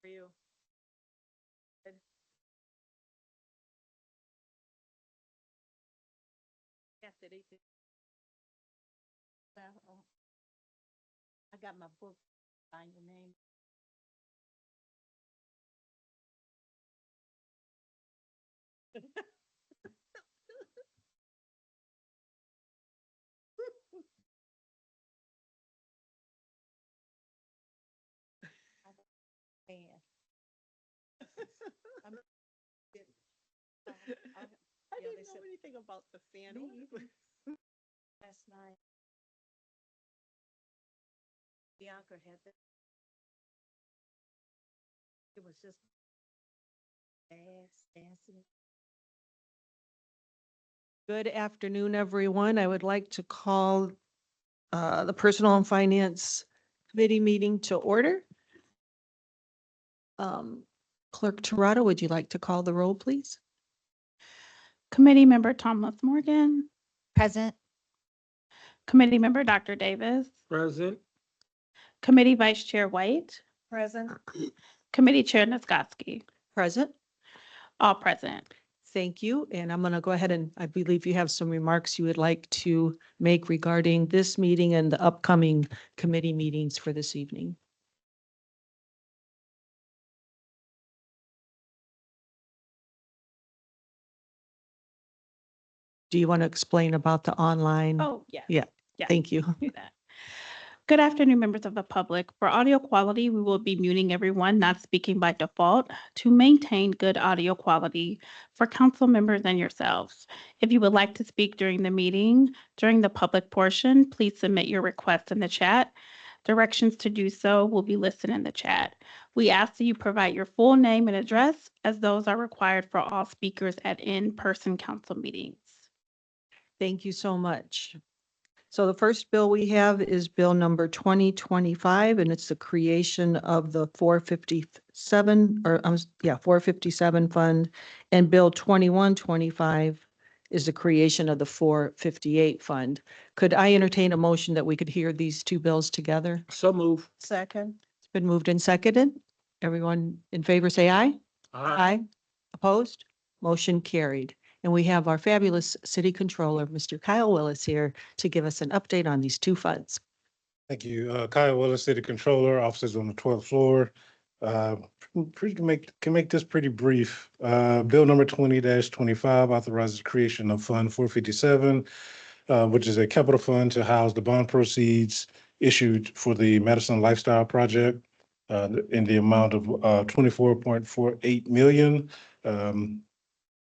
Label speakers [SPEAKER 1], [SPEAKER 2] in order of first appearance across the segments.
[SPEAKER 1] For you. Good. Cassidy. I got my book, find your name. I didn't know anything about the fan. Last night. Bianca had that. It was just dancing.
[SPEAKER 2] Good afternoon, everyone. I would like to call the Personnel and Finance Committee meeting to order. Clerk Torado, would you like to call the roll, please?
[SPEAKER 3] Committee Member Thomas Morgan,
[SPEAKER 4] Present.
[SPEAKER 3] Committee Member Dr. Davis,
[SPEAKER 5] Present.
[SPEAKER 3] Committee Vice Chair White,
[SPEAKER 1] Present.
[SPEAKER 3] Committee Chair Niskoski,
[SPEAKER 2] Present.
[SPEAKER 3] all present.
[SPEAKER 2] Thank you. And I'm going to go ahead and I believe you have some remarks you would like to make regarding this meeting and the upcoming committee meetings for this evening. Do you want to explain about the online?
[SPEAKER 3] Oh, yeah.
[SPEAKER 2] Yeah.
[SPEAKER 3] Yeah.
[SPEAKER 2] Thank you.
[SPEAKER 3] Do that. Good afternoon, members of the public. For audio quality, we will be muting everyone not speaking by default to maintain good audio quality for council members and yourselves. If you would like to speak during the meeting, during the public portion, please submit your request in the chat. Directions to do so will be listed in the chat. We ask that you provide your full name and address, as those are required for all speakers at in-person council meetings.
[SPEAKER 2] Thank you so much. So the first bill we have is Bill number 2025, and it's the creation of the 457, 457 fund. And Bill 2125 is the creation of the 458 fund. Could I entertain a motion that we could hear these two bills together?
[SPEAKER 5] So move.
[SPEAKER 1] Second.
[SPEAKER 2] It's been moved and seconded. Everyone in favor, say aye. Aye. Opposed? Motion carried. And we have our fabulous city controller, Mr. Kyle Willis, here to give us an update on these two funds.
[SPEAKER 6] Thank you. Kyle Willis, City Controller, offices on the 12th floor. Can make this pretty brief. Bill number 20-25 authorizes creation of Fund 457, which is a capital fund to house the bond proceeds issued for the Madison Lifestyle Project in the amount of 24.48 million.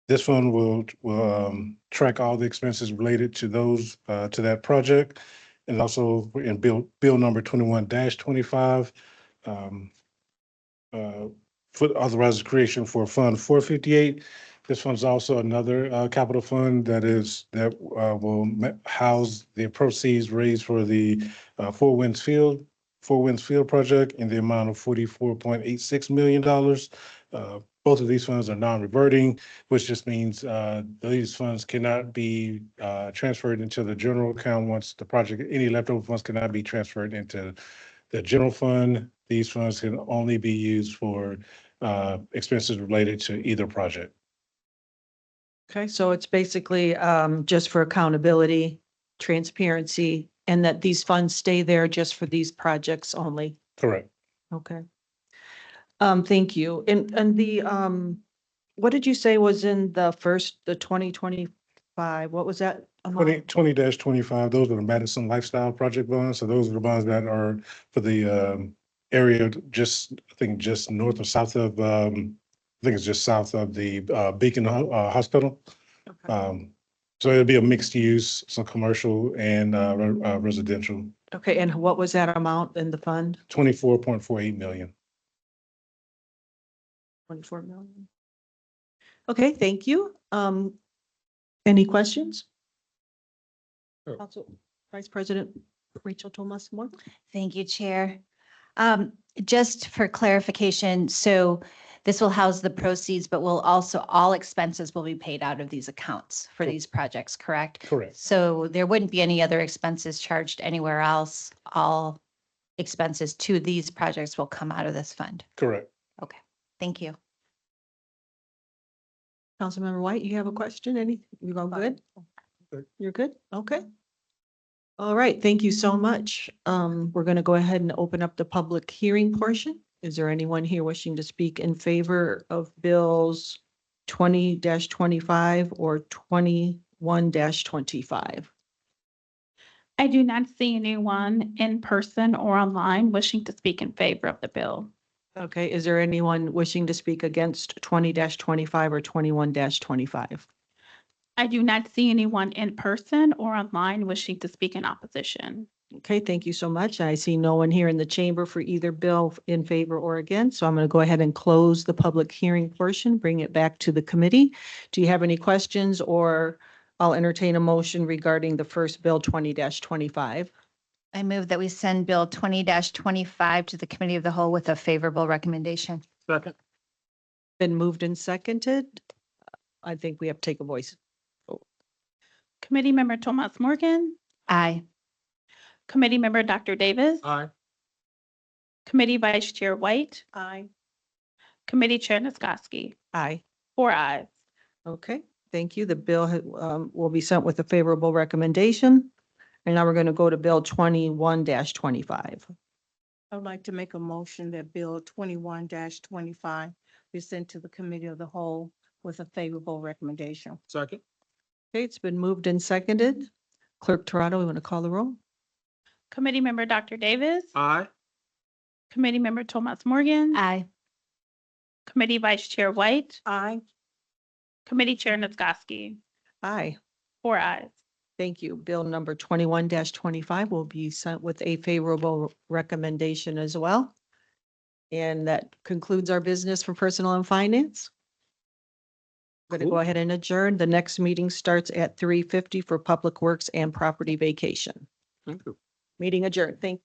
[SPEAKER 6] This fund will track all the expenses related to those to that project, and also in bill number 21-25 authorizes creation for Fund 458. This fund is also another capital fund that will house the proceeds raised for the Four Winds Field project in the amount of $44.86 million. Both of these funds are non-reverting, which just means these funds cannot be transferred into the general account once the project, any leftover funds cannot be transferred into the general fund. These funds can only be used for expenses related to either project.
[SPEAKER 2] Okay, so it's basically just for accountability, transparency, and that these funds stay there just for these projects only.
[SPEAKER 6] Correct.
[SPEAKER 2] Okay. Thank you. And the, what did you say was in the 2025? What was that? amount?
[SPEAKER 6] 20-25, those are the Madison Lifestyle Project bonds. So those are the bonds that are for the area just north or south of, I think it's just south of the Beacon Hospital.
[SPEAKER 2] Okay.
[SPEAKER 6] So it'll be a mixed use, some commercial and residential,
[SPEAKER 2] Okay, and what was that amount in the fund?
[SPEAKER 6] 24.48 million.
[SPEAKER 2] 24 million. Okay, thank you. Any questions?
[SPEAKER 5] Sure.
[SPEAKER 2] Council Vice President Rachel Tomas Moore.
[SPEAKER 4] Thank you, Chair. Just for clarification, so this will house the proceeds, but will also, all expenses will be paid out of these accounts for these projects, correct?
[SPEAKER 6] Correct.
[SPEAKER 4] So there wouldn't be any other expenses charged anywhere else. All expenses to these projects will come out of this fund.
[SPEAKER 6] Correct.
[SPEAKER 4] Thank you.
[SPEAKER 2] Councilmember White, you have a question? You going good?
[SPEAKER 5] Good.
[SPEAKER 2] You're good? Okay. All right, thank you so much. We're going to go ahead and open up the public hearing portion. Is there anyone here wishing to speak in favor of bills 20-25 or 21-25?
[SPEAKER 3] I do not see anyone in person or online wishing to speak in favor of the bill.
[SPEAKER 2] Okay, is there anyone wishing to speak against 20-25 or 21-25?
[SPEAKER 3] I do not see anyone in person or online wishing to speak in opposition.
[SPEAKER 2] Okay, thank you so much. I see no one here in the chamber for either bill in favor or against, so I'm going to go ahead and close the public hearing portion, bring it back to the committee. Do you have any questions, or I'll entertain a motion regarding the first bill 20-25?
[SPEAKER 4] I move that we send Bill 20-25 to the Committee of the Whole with a favorable recommendation.
[SPEAKER 5] Second.
[SPEAKER 2] Been moved and seconded. I think we have to take a voice.
[SPEAKER 3] Committee Member Tomas Morgan,
[SPEAKER 4] Aye.
[SPEAKER 3] Committee Member Dr. Davis,
[SPEAKER 5] Aye.
[SPEAKER 3] Committee Vice Chair White,
[SPEAKER 1] Aye.
[SPEAKER 3] Committee Chair Niskoski.
[SPEAKER 2] Aye.
[SPEAKER 3] 4 ayes.
[SPEAKER 2] Okay, thank you. The bill will be sent with a favorable recommendation. And now we're going to go to bill 21-25.
[SPEAKER 1] I would like to make a motion that Bill 21-25 be sent to the Committee of the Whole with a favorable recommendation.
[SPEAKER 5] Second.
[SPEAKER 2] Okay, it's been moved and seconded. Clerk Toronto, we want to call the roll?
[SPEAKER 3] Committee Member Dr. Davis,
[SPEAKER 5] Aye.
[SPEAKER 3] Committee Member Tomas Morgan,
[SPEAKER 4] Aye.
[SPEAKER 3] Committee Vice Chair White,
[SPEAKER 1] Aye.
[SPEAKER 3] Committee Chair Niskoski.
[SPEAKER 2] Aye.
[SPEAKER 3] 4 ayes.
[SPEAKER 2] Thank you. Bill number 21-25 will be sent with a favorable recommendation as well. And that concludes our business for Personnel and Finance. We're going to go
[SPEAKER 5] Cool.
[SPEAKER 2] ahead and adjourn. The next meeting starts at 3:50 for Public Works and Property Vacation.
[SPEAKER 5] Thank you.
[SPEAKER 2] Meeting adjourned. Thank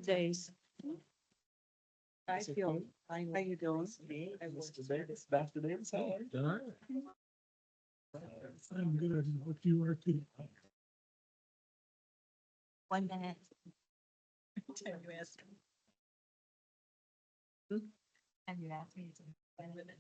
[SPEAKER 2] Days. I feel fine. How you doing?
[SPEAKER 5] I'm good. What you are too.
[SPEAKER 4] 1 minute. And you asked me to. 1 minute.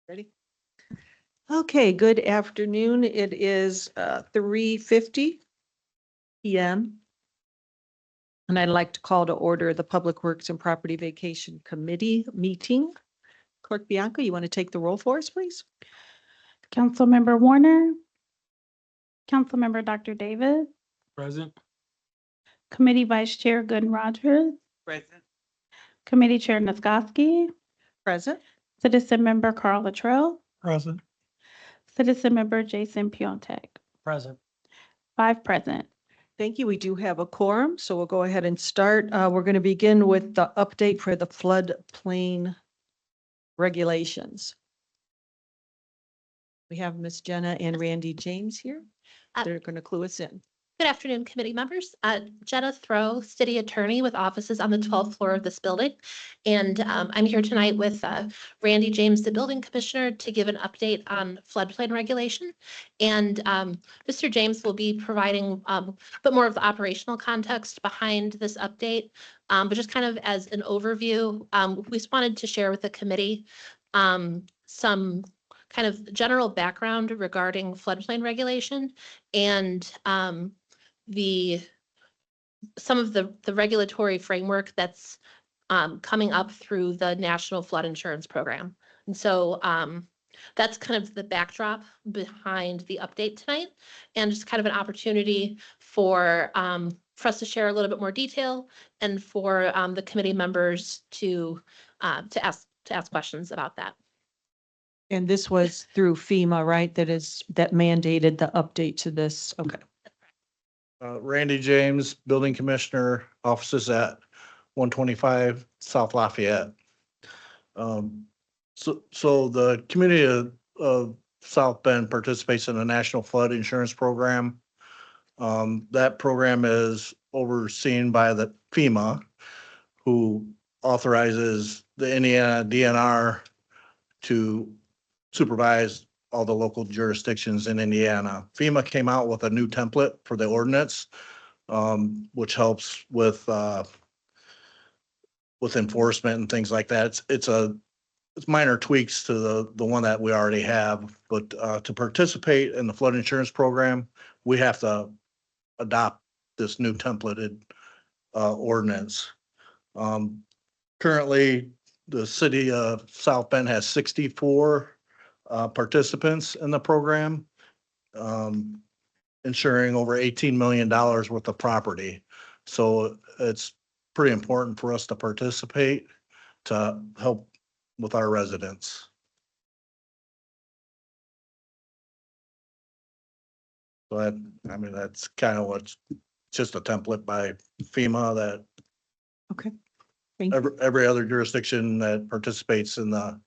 [SPEAKER 2] Ready? Okay, good afternoon. It is 3:50 PM. And I'd like to call to order the Public Works and Property Vacation Committee meeting. Clerk Bianca, you want to take the roll for us, please?
[SPEAKER 3] Councilmember Warner. Councilmember Dr. Davis.
[SPEAKER 5] Present.
[SPEAKER 3] Committee Vice Chair Gooden Rogers.
[SPEAKER 5] Present.
[SPEAKER 3] Committee Chair Niskoski.
[SPEAKER 2] Present.
[SPEAKER 3] Citizen Member Carl Latrell.
[SPEAKER 5] Present.
[SPEAKER 3] Citizen Member Jason Piontek.
[SPEAKER 5] Present.
[SPEAKER 3] 5 present.
[SPEAKER 2] Thank you. We do have a quorum, so we'll go ahead and start. We're going to begin with the update for the floodplain regulations. We have Miss Jenna and Randy James here. They're going to clue us in.
[SPEAKER 7] Good afternoon, committee members. Jenna Throw, city attorney with offices on the 12th floor of this building. And I'm here tonight with Randy James, the building commissioner, to give an update on floodplain regulation. And Mr. James will be providing a bit more of the operational context behind this update. But just kind of as an overview, we just wanted to share with the committee some kind of general background regarding floodplain regulation and some of the regulatory framework that's coming up through the National Flood Insurance Program. And so that's kind of the backdrop behind the update tonight, and just kind of an opportunity for us to share a little bit more detail and for the committee members to ask questions about that.
[SPEAKER 2] And this was through FEMA, right? That mandated the update to this. Okay.
[SPEAKER 8] Randy James, Building Commissioner, offices at 125 South Lafayette. So the community of South Bend participates in the National Flood Insurance Program. That program is overseen by the FEMA, who authorizes the Indiana DNR to supervise all the local jurisdictions in Indiana. FEMA came out with a new template for the ordinance, which helps with enforcement and things like that. It's minor tweaks to the one that we already have, but to participate in the flood insurance program, we have to adopt this new templated ordinance. Currently, the city of South Bend has 64 participants in the program, insuring over $18 million worth of property. So it's pretty important for us to participate to help with our residents. But I mean, that's kind of what's just a template by FEMA that
[SPEAKER 2] Okay. Thank you.
[SPEAKER 8] every other jurisdiction that participates in the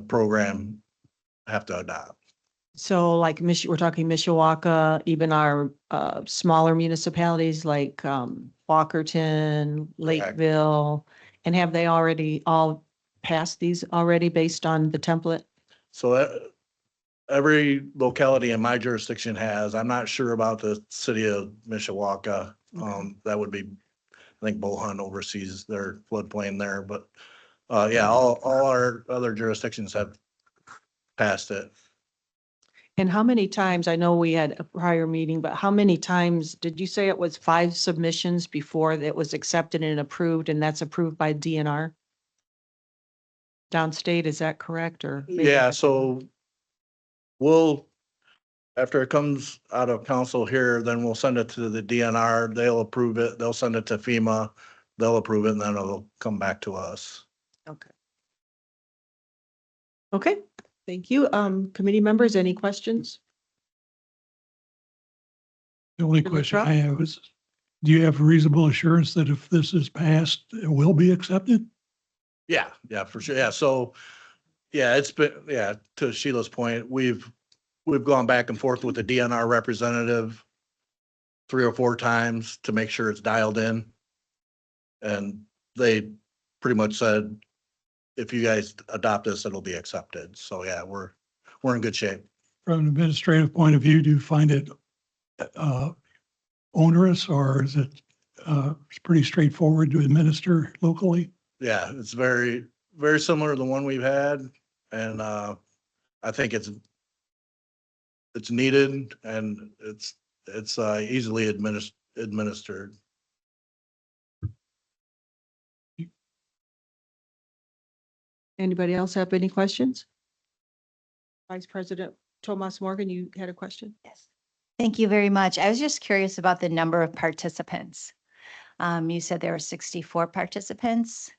[SPEAKER 8] program have to adopt.
[SPEAKER 2] So like we're talking Mishawaka, even our smaller municipalities like Walkerton, Lakeville, and have they already all passed these already based on the template?
[SPEAKER 8] So every locality in my jurisdiction has. I'm not sure about the city of Mishawaka. That would be, I think Bohan oversees their floodplain there, but yeah, all our other jurisdictions have passed it.
[SPEAKER 2] And how many times, I know we had a prior meeting, but how many times, did you say it was 5 submissions before that was accepted and approved, and that's approved by DNR? Downstate, is that correct, or?
[SPEAKER 8] Yeah, so we'll, after it comes out of council here, then we'll send it to the DNR. They'll approve it. They'll send it to FEMA. They'll approve it, and then it'll come back to us.
[SPEAKER 2] Okay. Okay, thank you. Committee members, any questions?
[SPEAKER 5] The only
[SPEAKER 2] Mr.
[SPEAKER 5] question
[SPEAKER 2] Latrell?
[SPEAKER 5] I have is, do you have reasonable assurance that if this is passed, it will be accepted?
[SPEAKER 8] Yeah, yeah, for sure. Yeah, so, yeah, it's been, yeah, to Sheila's point, we've gone back and forth with the DNR representative 3 or 4 times to make sure it's dialed in. And they pretty much said, if you guys adopt this, it'll be accepted. So yeah, we're in good shape.
[SPEAKER 5] From an administrative point of view, do you find it onerous, or is it it's pretty straightforward to administer locally?
[SPEAKER 8] Yeah, it's very, very similar to the one we've had. And I think it's needed and it's easily administered.
[SPEAKER 2] Anybody else have any questions? Vice President Tomas Morgan, you had a question?
[SPEAKER 4] Yes. Thank you very much. I was just curious about the number of participants. You said there were 64 participants.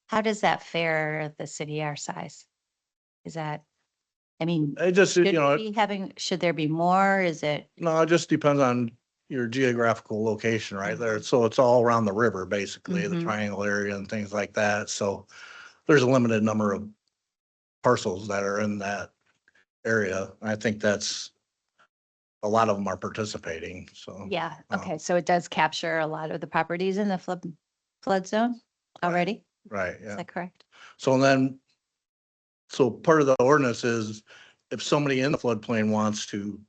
[SPEAKER 4] How does that fare at the city our size? Is that, I mean,
[SPEAKER 8] It just, you
[SPEAKER 4] should
[SPEAKER 8] know,
[SPEAKER 4] we be having, should there be more? Is it?
[SPEAKER 8] no, it just depends on your geographical location right there. So it's all around the river, basically, the
[SPEAKER 2] Mhm.
[SPEAKER 8] triangle area and things like that. So there's a limited number of parcels that are in that area. I think that's, a lot of them are participating, so.
[SPEAKER 4] Yeah,
[SPEAKER 8] Oh.
[SPEAKER 4] okay, so it does capture a lot of the properties in the flood zone already?
[SPEAKER 8] Right,
[SPEAKER 4] Is
[SPEAKER 8] yeah.
[SPEAKER 4] that correct?
[SPEAKER 8] So then, so part of the ordinance is if somebody in the floodplain wants to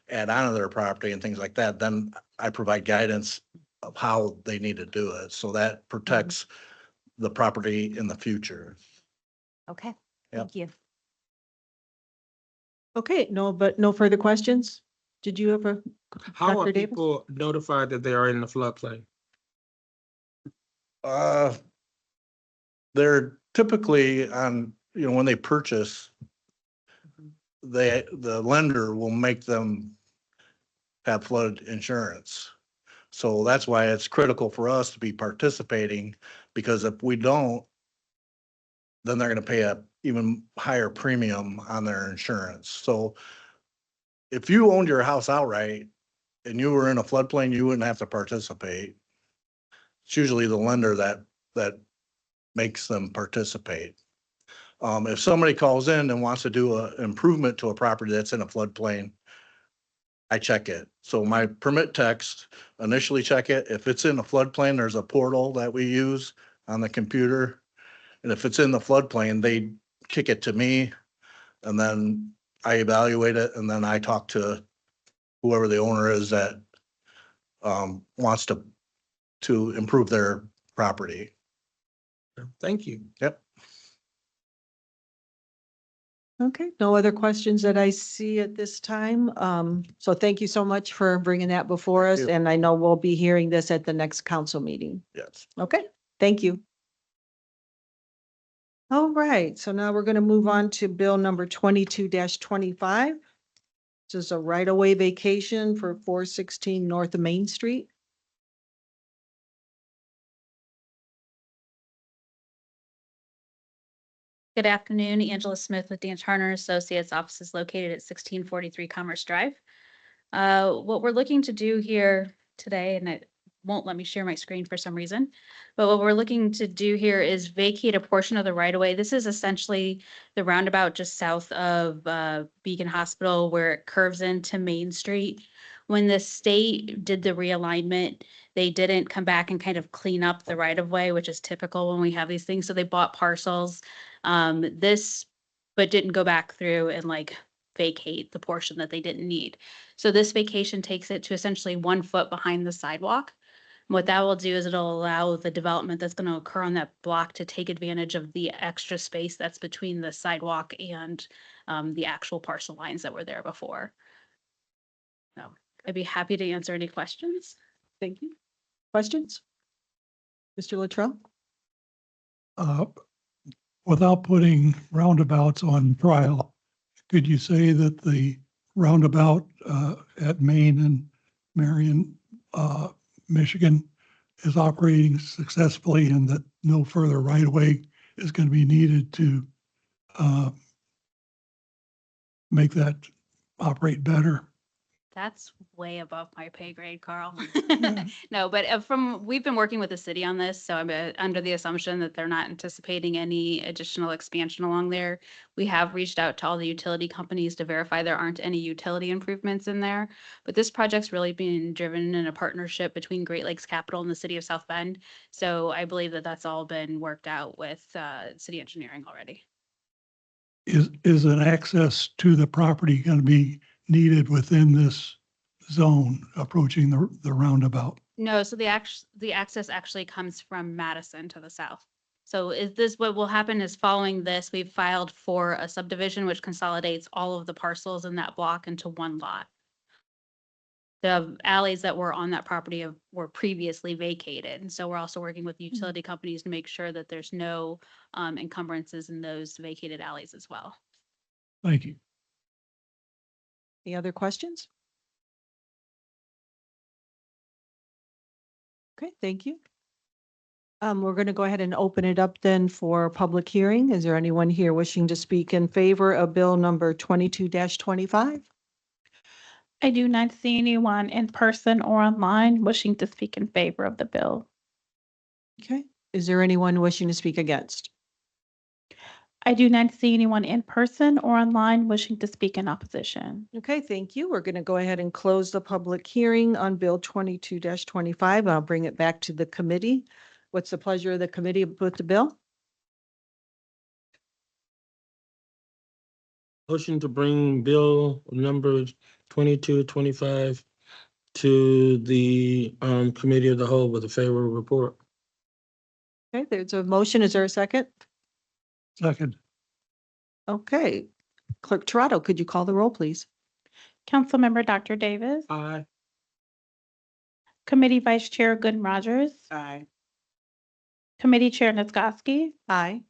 [SPEAKER 8] add on to their property and things like that, then I provide guidance of how they need to do it. So that protects the property in the future.
[SPEAKER 4] Okay,
[SPEAKER 8] Yep.
[SPEAKER 4] thank you.
[SPEAKER 2] Okay, no further questions? Did you have a?
[SPEAKER 9] How
[SPEAKER 2] Dr.
[SPEAKER 9] are
[SPEAKER 2] Davis?
[SPEAKER 9] people notified that they are in the floodplain?
[SPEAKER 8] They're typically on, you know, when they purchase, the lender will make them have flood insurance. So that's why it's critical for us to be participating, because if we don't, then they're gonna pay a even higher premium on their insurance. So if you owned your house outright and you were in a floodplain, you wouldn't have to participate. It's usually the lender that makes them participate. If somebody calls in and wants to do an improvement to a property that's in a floodplain, I check it. So my permit text, initially check it. If it's in a floodplain, there's a portal that we use on the computer. And if it's in the floodplain, they kick it to me and then I evaluate it and then I talk to whoever the owner is that wants to improve their property.
[SPEAKER 9] Thank you.
[SPEAKER 8] Yep.
[SPEAKER 2] Okay, no other questions that I see at this time. So thank you so much for bringing that before us.
[SPEAKER 8] you.
[SPEAKER 2] And I know we'll be hearing this at the next council meeting.
[SPEAKER 8] Yes.
[SPEAKER 2] Okay, thank you. All right, so now we're going to move on to bill number 22-25. This is a right-of-way vacation for 416 North Main Street.
[SPEAKER 10] Good afternoon, Angela Smith with Dan Turner Associates, offices located at 1643 Commerce Drive. What we're looking to do here today, and it won't let me share my screen for some reason, but what we're looking to do here is vacate a portion of the right-of-way. This is essentially the roundabout just south of Beacon Hospital where it curves into Main Street. When the state did the realignment, they didn't come back and kind of clean up the right-of-way, which is typical when we have these things. So they bought parcels. But didn't go back through and like vacate the portion that they didn't need. So this vacation takes it to essentially 1 foot behind the sidewalk. What that will do is it'll allow the development that's going to occur on that block to take advantage of the extra space that's between the sidewalk and the actual parcel lines that were there before. So I'd be happy to answer any questions.
[SPEAKER 2] Thank you. Questions? Mr. Latrell?
[SPEAKER 5] Without putting roundabouts on trial, could you say that the roundabout at Main and Marion, Michigan is operating successfully and that no further right-of-way is going to be needed to make that operate better?
[SPEAKER 10] That's way above my pay grade, Carl.
[SPEAKER 5] Yeah.
[SPEAKER 10] No, but we've been working with the city on this, so I'm under the assumption that they're not anticipating any additional expansion along there. We have reached out to all the utility companies to verify there aren't any utility improvements in there. But this project's really being driven in a partnership between Great Lakes Capital and the city of South Bend. So I believe that that's all been worked out with city engineering already.
[SPEAKER 5] Is an access to the property going to be needed within this zone approaching the roundabout?
[SPEAKER 10] No, so the access actually comes from Madison to the south. So what will happen is following this, we've filed for a subdivision which consolidates all of the parcels in that block into one lot. The alleys that were on that property were previously vacated. And so we're also working with utility companies to make sure that there's no encumbrances in those vacated alleys as well.
[SPEAKER 5] Thank you.
[SPEAKER 2] Any other questions? Okay, thank you. We're going to go ahead and open it up then for public hearing. Is there anyone here wishing to speak in favor of bill number 22-25?
[SPEAKER 3] I do not see anyone in person or online wishing to speak in favor of the bill.
[SPEAKER 2] Okay, is there anyone wishing to speak against?
[SPEAKER 3] I do not see anyone in person or online wishing to speak in opposition.
[SPEAKER 2] Okay, thank you. We're going to go ahead and close the public hearing on bill 22-25. I'll bring it back to the committee. What's the pleasure of the committee with the bill?
[SPEAKER 9] Motion to bring bill number 22-25 to the committee of the whole with a favorable report.
[SPEAKER 2] Okay, there's a motion. Is there a second?
[SPEAKER 5] Second.
[SPEAKER 2] Okay, Clerk Toronto, could you call the roll, please?
[SPEAKER 3] Councilmember Dr. Davis,
[SPEAKER 9] Aye.
[SPEAKER 3] Committee Vice Chair Gooden Rogers,
[SPEAKER 1] Aye.
[SPEAKER 3] Committee Chair Niskoski,
[SPEAKER 2] Aye.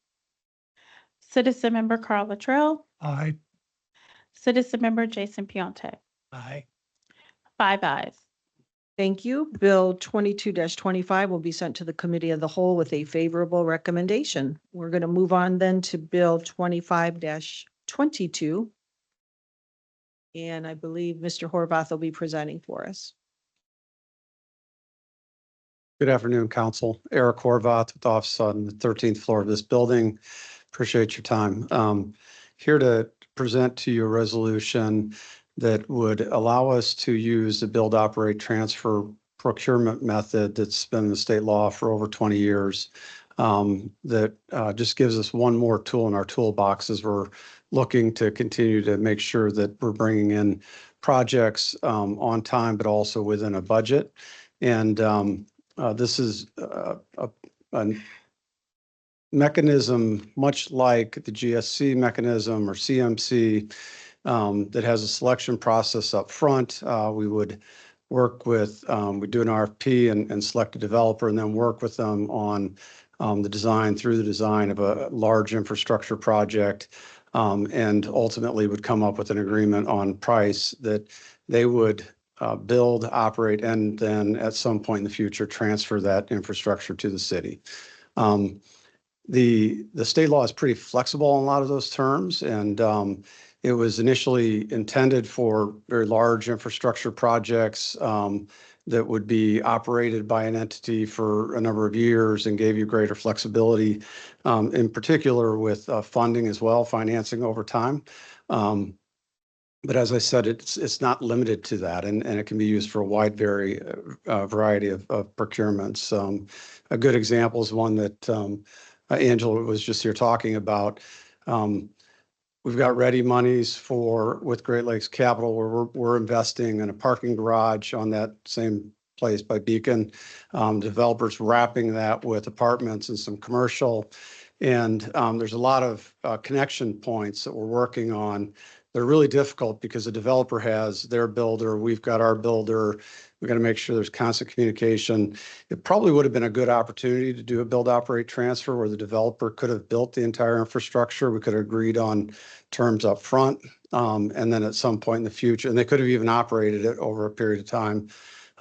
[SPEAKER 3] Citizen Member Carl Luttrell,
[SPEAKER 5] Aye.
[SPEAKER 3] Citizen Member Jason Piontek.
[SPEAKER 5] Aye.
[SPEAKER 3] 5 ayes.
[SPEAKER 2] Thank you. Bill 22-25 will be sent to the committee of the whole with a favorable recommendation. We're going to move on then to bill 25-22. And I believe Mr. Horvath will be presenting for us.
[SPEAKER 11] Good afternoon, Council. Eric Horvath with office on the 13th floor of this building. Appreciate your time. Here to present to you a resolution that would allow us to use the build, operate, transfer procurement method that's been in the state law for over 20 years. That just gives us one more tool in our toolbox as we're looking to continue to make sure that we're bringing in projects on time, but also within a budget. And this is a mechanism much like the GSC mechanism or CMC that has a selection process up front. We would work with, we do an RFP and select a developer and then work with them on the design through the design of a large infrastructure project, and ultimately would come up with an agreement on price that they would build, operate, and then at some point in the future, transfer that infrastructure to the city. The state law is pretty flexible in a lot of those terms, and it was initially intended for very large infrastructure projects that would be operated by an entity for a number of years and gave you greater flexibility, in particular with funding as well, financing over time. But as I said, it's not limited to that, and it can be used for a wide variety of procurements. A good example is one that Angela was just here talking about. We've got ready monies with Great Lakes Capital where we're investing in a parking garage on that same place by Beacon. Developers wrapping that with apartments and some commercial. And there's a lot of connection points that we're working on. They're really difficult because the developer has their builder, we've got our builder. We've got to make sure there's constant communication. It probably would have been a good opportunity to do a build, operate, transfer where the developer could have built the entire infrastructure. We could have agreed on terms up front, and then at some point in the future, and they could have even operated it over a period of time,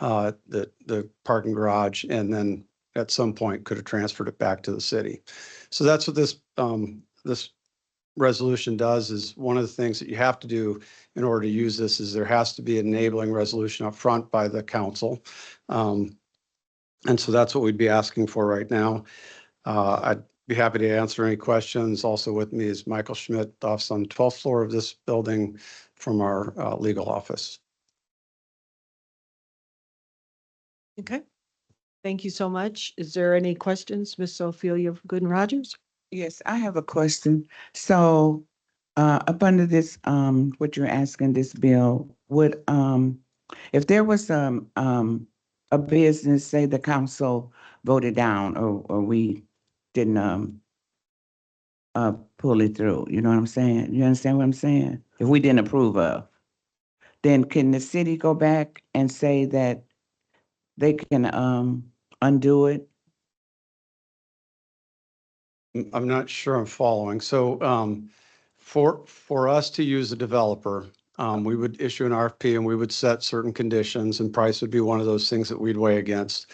[SPEAKER 11] the parking garage, and then at some point could have transferred it back to the city. So that's what this resolution does is one of the things that you have to do in order to use this is there has to be an enabling resolution up front by the council. And so that's what we'd be asking for right now. I'd be happy to answer any questions. Also with me is Michael Schmidt, office on the 12th floor of this building from our legal office.
[SPEAKER 2] Okay. Thank you so much. Is there any questions, Miss Ophelia Gooden Rogers?
[SPEAKER 12] Yes, I have a question. So, up under this, what you're asking this bill, would, if there was, a business, say the council voted down or we didn't, pull it through, you know what I'm saying? You understand what I'm saying? If we didn't approve of, then can the city go back and say that they can, undo it?
[SPEAKER 11] I'm not sure I'm following. So for us to use a developer, we would issue an RFP and we would set certain conditions, and price would be one of those things that we'd weigh against.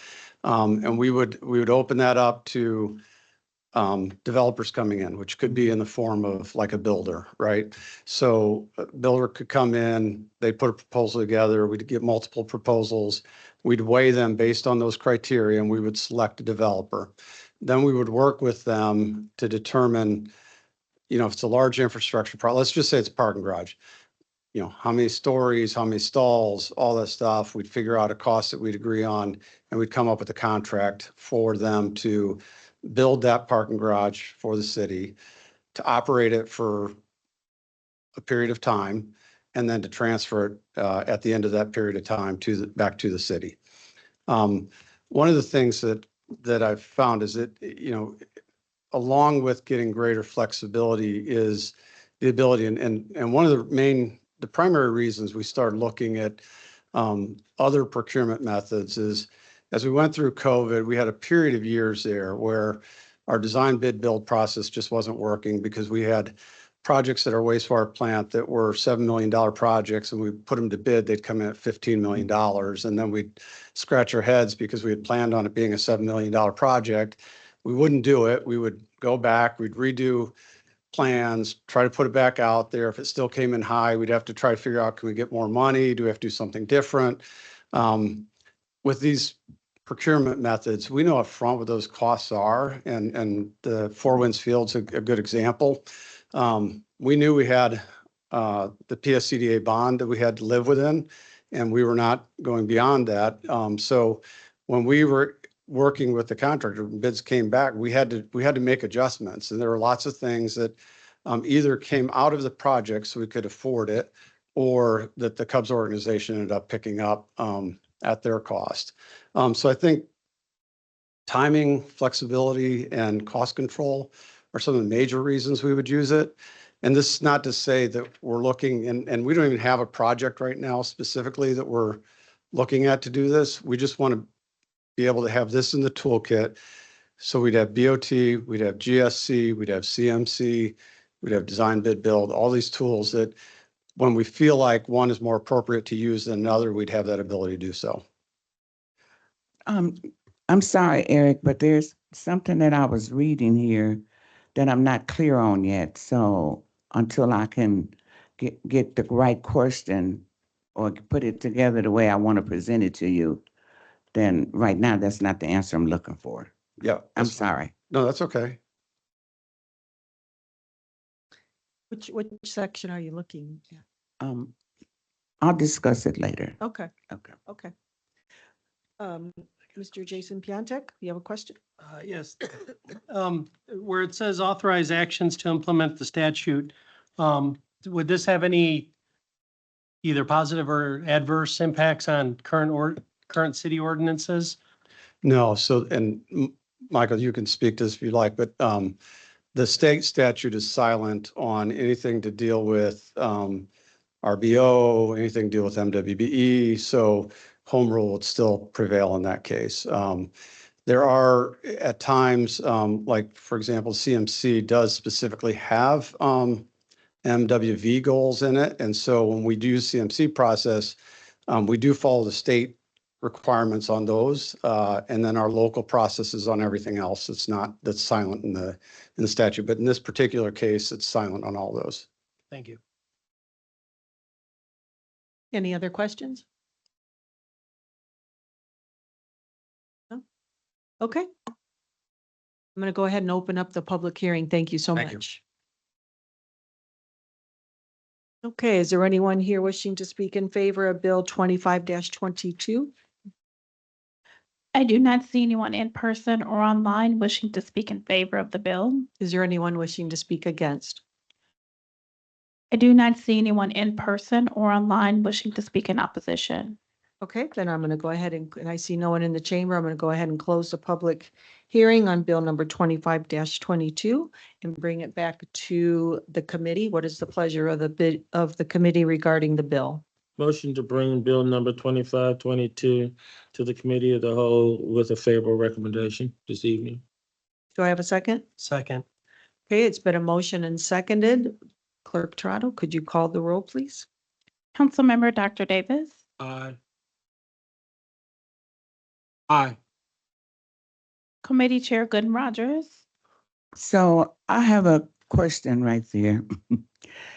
[SPEAKER 11] And we would open that up to developers coming in, which could be in the form of like a builder, right? So a builder could come in, they'd put a proposal together, we'd get multiple proposals, we'd weigh them based on those criteria, and we would select a developer. Then we would work with them to determine, if it's a large infrastructure project, let's just say it's a parking garage. How many stories, how many stalls, all that stuff. We'd figure out a cost that we'd agree on, and we'd come up with a contract for them to build that parking garage for the city, to operate it for a period of time, and then to transfer it at the end of that period of time back to the city. One of the things that I've found is that, along with getting greater flexibility is the ability, and one of the primary reasons we started looking at other procurement methods is, as we went through COVID, we had a period of years there where our design bid build process just wasn't working because we had projects at our wastewater plant that were $7 million projects, and we put them to bid, they'd come in at $15 million. And then we'd scratch our heads because we had planned on it being a $7 million project. We wouldn't do it. We would go back, we'd redo plans, try to put it back out there. If it still came in high, we'd have to try to figure out, can we get more money? Do we have to do something different? With these procurement methods, we know upfront what those costs are, and the Four Winds Field's a good example. We knew we had the PSCDA bond that we had to live within, and we were not going beyond that. So when we were working with the contractor, bids came back, we had to make adjustments, and there were lots of things that either came out of the project so we could afford it, or that the Cubs organization ended up picking up at their cost. So I think timing, flexibility, and cost control are some of the major reasons we would use it. And this is not to say that we're looking, and we don't even have a project right now specifically that we're looking at to do this. We just want to be able to have this in the toolkit. So we'd have BOT, we'd have GSC, we'd have CMC, we'd have design bid build, all these tools that when we feel like one is more appropriate to use than another, we'd have that ability to do so.
[SPEAKER 12] I'm sorry, Eric, but there's something that I was reading here that I'm not clear on yet. So until I can get the right question or put it together the way I want to present it to you, then right now, that's not the answer I'm looking for.
[SPEAKER 11] Yeah.
[SPEAKER 12] I'm
[SPEAKER 11] that's-
[SPEAKER 12] sorry.
[SPEAKER 11] No, that's okay.
[SPEAKER 2] Which section are you looking at?
[SPEAKER 12] I'll discuss it later.
[SPEAKER 2] Okay,
[SPEAKER 12] Okay.
[SPEAKER 2] okay. Mr. Jason Piantek, you have a question?
[SPEAKER 13] Yes. Where it says authorize actions to implement the statute, would this have any either positive or adverse impacts on current city ordinances?
[SPEAKER 11] No, so, and Michael, you can speak to this if you like, but the state statute is silent on anything to deal with RBO, anything to deal with MWBE. So home rule would still prevail in that case. There are at times, like for example, CMC does specifically have MWV goals in it. And so when we do CMC process, we do follow the state requirements on those. And then our local processes on everything else. It's not, that's silent in the statute, but in this particular case, it's silent on all those.
[SPEAKER 13] Thank you.
[SPEAKER 2] Any other questions? No? Okay. I'm going to go ahead and open up the public hearing. Thank you so
[SPEAKER 11] Thank you.
[SPEAKER 2] much. Okay, is there anyone here wishing to speak in favor of Bill 25-22?
[SPEAKER 3] I do not see anyone in person or online wishing to speak in favor of the bill.
[SPEAKER 2] Is there anyone wishing to speak against?
[SPEAKER 3] I do not see anyone in person or online wishing to speak in opposition.
[SPEAKER 2] Okay, then I'm going to go ahead and I see no one in the chamber. I'm going to go ahead and close the public hearing on Bill number 25-22 and bring it back to the committee. What is the pleasure of the committee regarding the bill?
[SPEAKER 9] Motion to bring bill number 25-22 to the committee of the whole with a favorable recommendation this evening.
[SPEAKER 2] Do I have a second?
[SPEAKER 13] Second.
[SPEAKER 2] Okay, it's been a motion and seconded. Clerk Toronto, could you call the roll, please?
[SPEAKER 3] Councilmember Dr. Davis,
[SPEAKER 9] Aye. Aye.
[SPEAKER 3] Committee Chair Gooden Rogers,
[SPEAKER 12] So I have a question right there.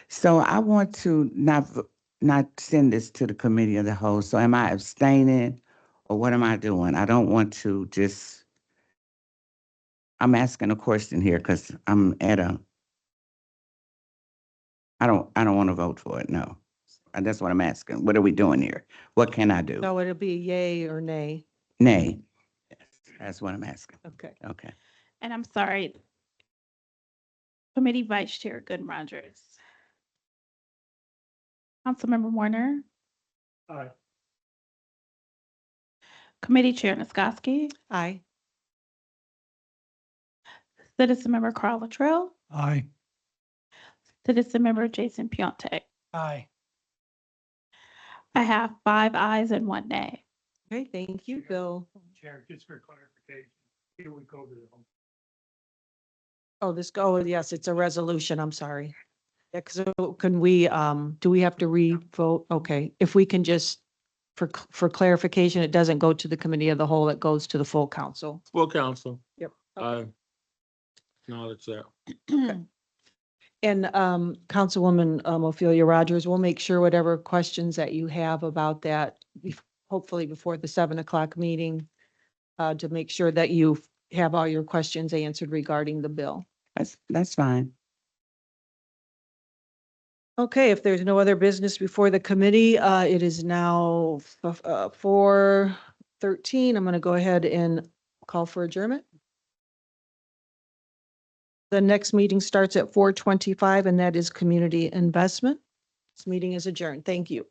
[SPEAKER 12] So I want to not send this to the committee of the whole. So am I abstaining or what am I doing? I don't want to just, I'm asking a question here because I'm at I don't want to vote for it, no. And that's what I'm asking. What are we doing here? What can I do?
[SPEAKER 2] So it'll be yay or nay.
[SPEAKER 12] Nay. Yes, that's what I'm asking.
[SPEAKER 2] Okay.
[SPEAKER 12] Okay.
[SPEAKER 3] and I'm sorry, Committee Vice Chair Gooden Rogers. Councilmember Warner,
[SPEAKER 13] Aye.
[SPEAKER 3] Committee Chair Niskoski,
[SPEAKER 2] Aye.
[SPEAKER 3] Citizen Member Carl Latrell,
[SPEAKER 5] Aye.
[SPEAKER 3] Citizen Member Jason Piontek.
[SPEAKER 13] Aye.
[SPEAKER 3] I have 5 ayes and 1 nay.
[SPEAKER 2] Okay, thank you, Bill.
[SPEAKER 5] Chair, just for clarification, here we go to the home.
[SPEAKER 2] Yes, it's a resolution. I'm sorry. Yeah, so can we, do we have to re-vote? Okay, if we can just, for clarification, it doesn't go to the committee of the whole, it goes to the full council.
[SPEAKER 9] Full council.
[SPEAKER 2] Yep.
[SPEAKER 9] Aye. Acknowledge that.
[SPEAKER 2] And Councilwoman Ophelia Rogers, we'll make sure whatever questions that you have about that, hopefully before the 7 o'clock meeting, to make sure that you have all your questions answered regarding the bill.
[SPEAKER 12] That's fine.
[SPEAKER 2] Okay, if there's no other business before the committee, it is now 4:13. I'm going to go ahead and call for adjournment. The next meeting starts at 4:25, and that is community investment. This meeting is adjourned. Thank you.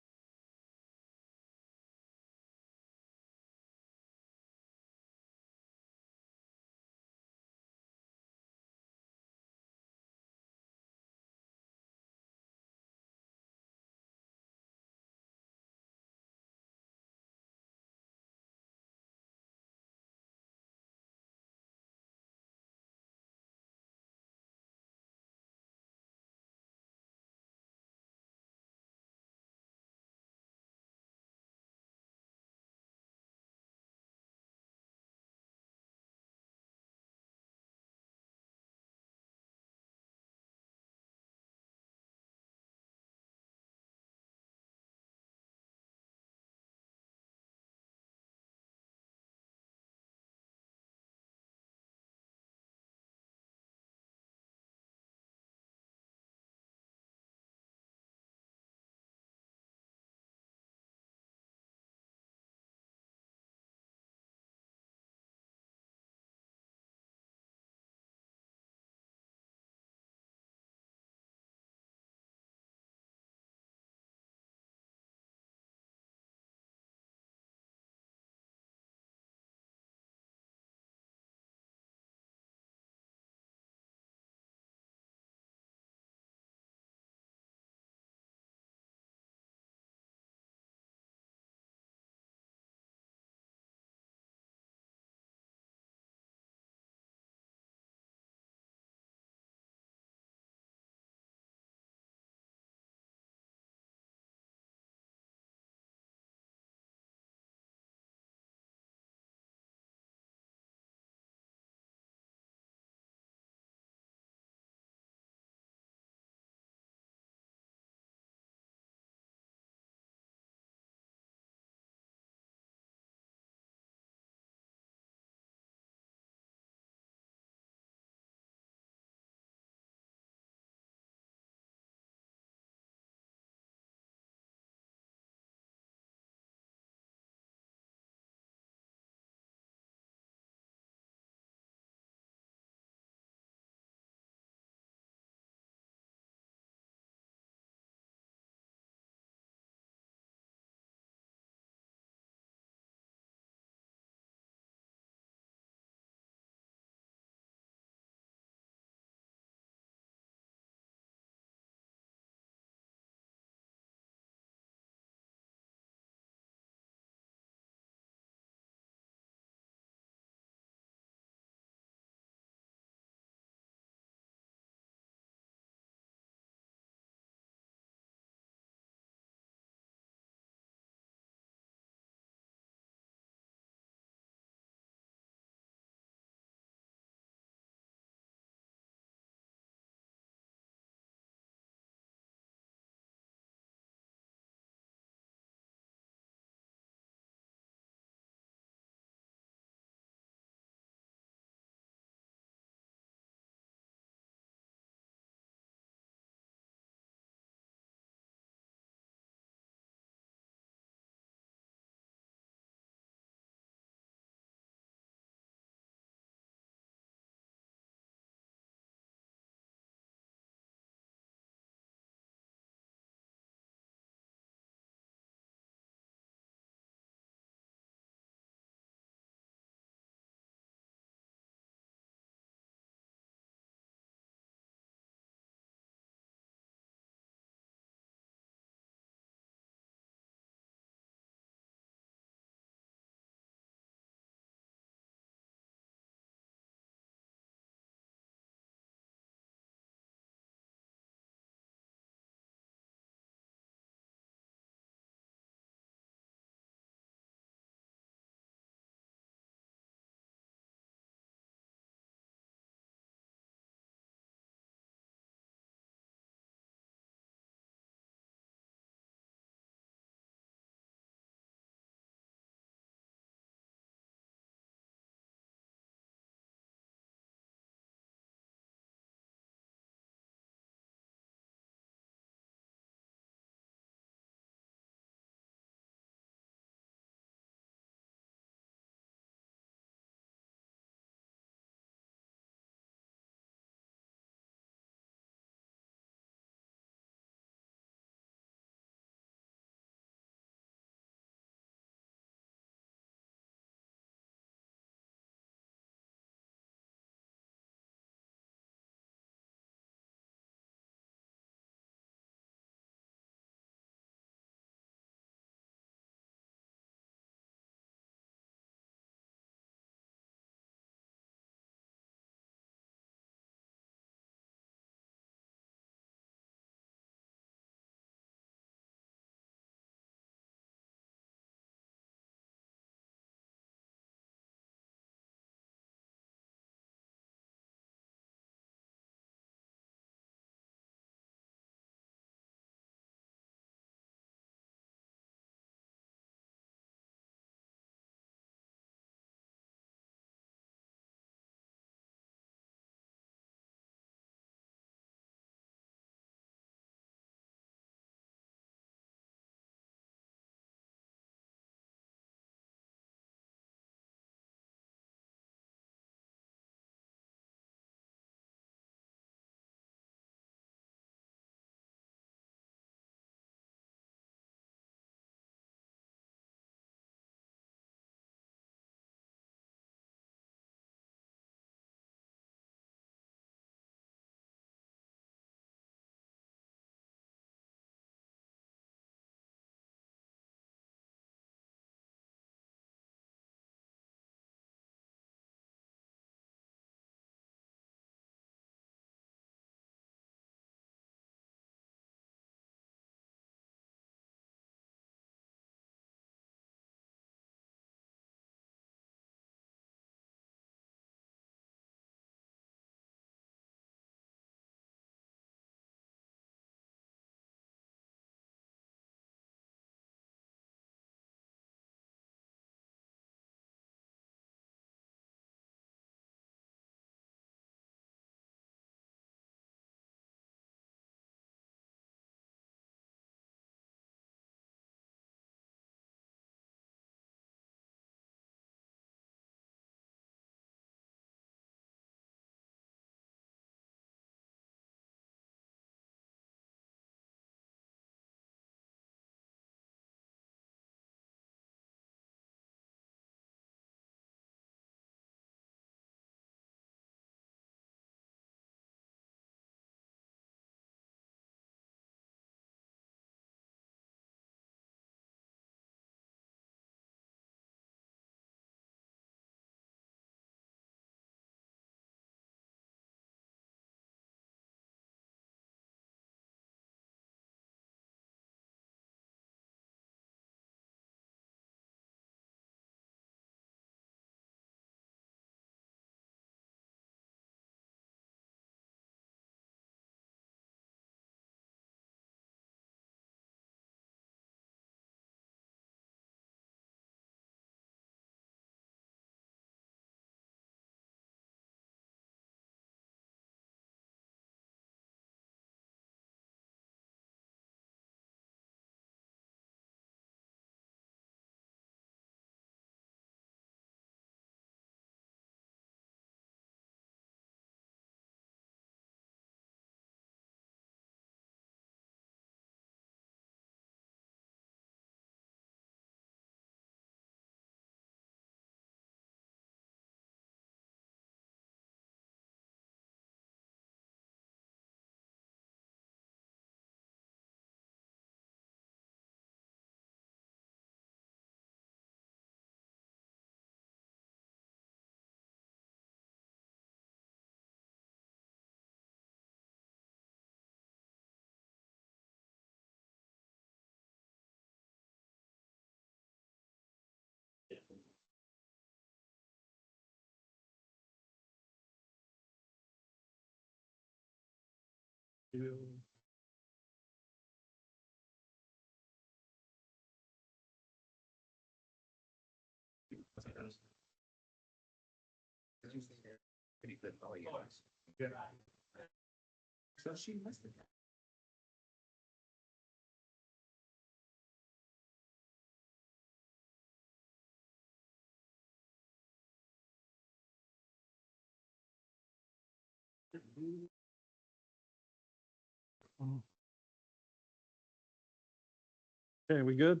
[SPEAKER 14] Okay, we good?